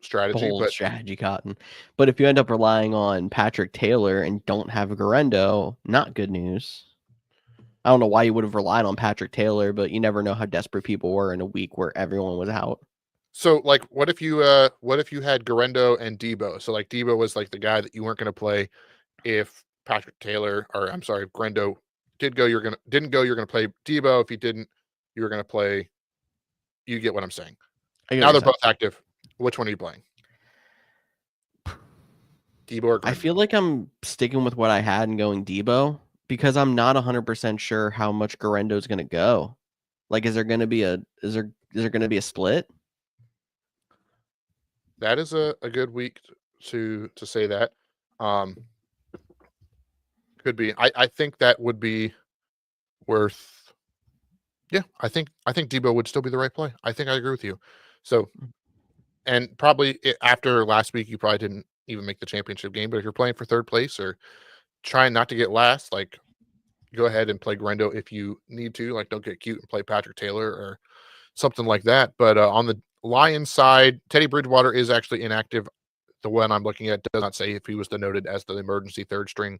Speaker 2: strategy.
Speaker 1: Bold
Speaker 2: But
Speaker 1: strategy, Cotton. But if you end up relying on Patrick Taylor and don't have Garendo, not good news. I don't know why you would have relied on Patrick Taylor, but you never know how desperate people were in a week where everyone was out.
Speaker 2: so like what if you had Garendo and Debo? So like Debo was like the guy that you weren't gonna play if Patrick Taylor, or I'm sorry, if Grendo didn't go, you're gonna play Debo. If he didn't, you were gonna play. You get what I'm saying.
Speaker 1: I get
Speaker 2: Now
Speaker 1: what
Speaker 2: they're
Speaker 1: you're
Speaker 2: both active. Which one are you playing? Debo or
Speaker 1: I
Speaker 2: Grendo?
Speaker 1: feel like I'm sticking with what I had and going Debo because I'm not 100% sure how much Garendo is going to go. Like, is there going to be a split?
Speaker 2: That is a good week to say that. Could be. I think that would be worth. Yeah, I think Debo would still be the right play. I think I agree with you. So, and probably after last week, you probably didn't even make the championship game. But if you're playing for third place or trying not to get last, like go ahead and play Grendo if you need to. Like, don't get cute and play Patrick Taylor or something like that. But on the Lions side, Teddy Bridgewater is actually inactive. The one I'm looking at does not say if he was denoted as the emergency third string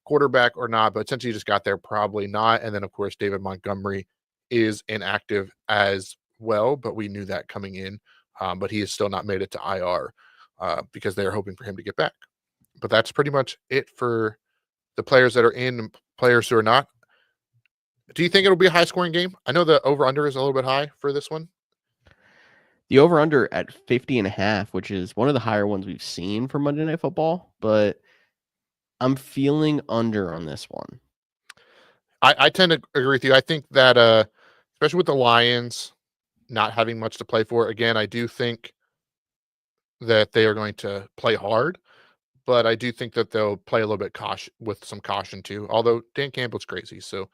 Speaker 2: quarterback or not. But since he just got there, probably not. And then, of course, David Montgomery is inactive as well. But we knew that coming in. But he has still not made it to IR because they're hoping for him to get back. But that's pretty much it for the players that are in and players who are not. Do you think it'll be a high scoring game? I know the over under is a little bit high for this one.
Speaker 1: The over under at 50.5, which is one of the higher ones we've seen for Monday Night Football, but I'm feeling under on this one.
Speaker 2: I tend to agree with you. I think that especially with the Lions not having much to play for, again, I do think that they are going to play hard, but I do think that they'll play a little bit with some caution too. Although Dan Campbell's crazy, so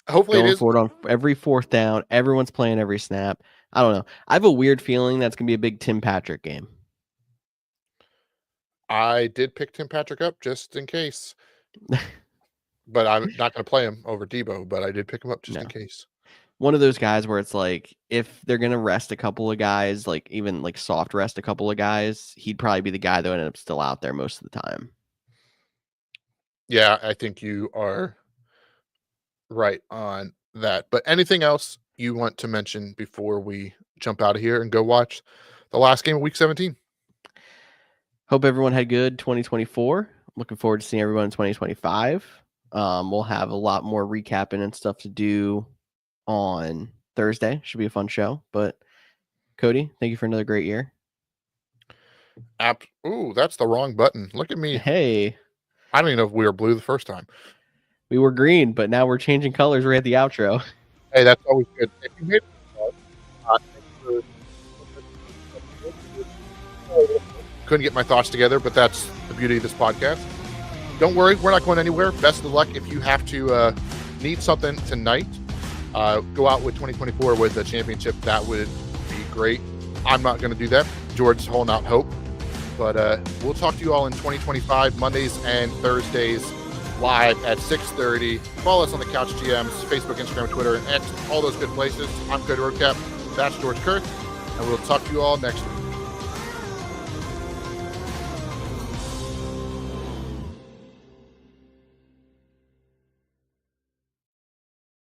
Speaker 2: hopefully it
Speaker 1: Going
Speaker 2: is.
Speaker 1: for it on every fourth down. Everyone's playing every snap. I don't know. I have a weird feeling that's going to be a big Tim Patrick game.
Speaker 2: I did pick Tim Patrick up just in case, but I'm not going to play him over Debo. But I did pick him up just in case.
Speaker 1: One of those guys where it's like, if they're going to rest a couple of guys, like even like soft rest a couple of guys, he'd probably be the guy that would end up still out there most of the time.
Speaker 2: Yeah, I think you are right on that. But anything else you want to mention before we jump out of here and go watch the last game of Week 17?
Speaker 1: Hope everyone had good 2024. Looking forward to seeing everyone in 2025. We'll have a lot more recapping and stuff to do on Thursday. Should be a fun show. But Cody, thank you for another great year.
Speaker 2: Ooh, that's the wrong button. Look at me.
Speaker 1: Hey.
Speaker 2: I don't even know if we were blue the first time.
Speaker 1: We were green, but now we're changing colors right at the outro.
Speaker 2: Hey, that's always good. If you made couldn't get my thoughts together, but that's the beauty of this podcast. Don't worry, we're not going anywhere. Best of luck if you have to need something tonight. Go out with 2024 with the championship. That would be great. I'm not going to do that. George's holding out hope. But we'll talk to you all in 2025, Mondays and Thursdays, live at 6:30. Follow us on the Couch GMs, Facebook, Instagram, Twitter, and X, all those good places. I'm Cody Roadcap. That's George Kurth, and we'll talk to you all next week.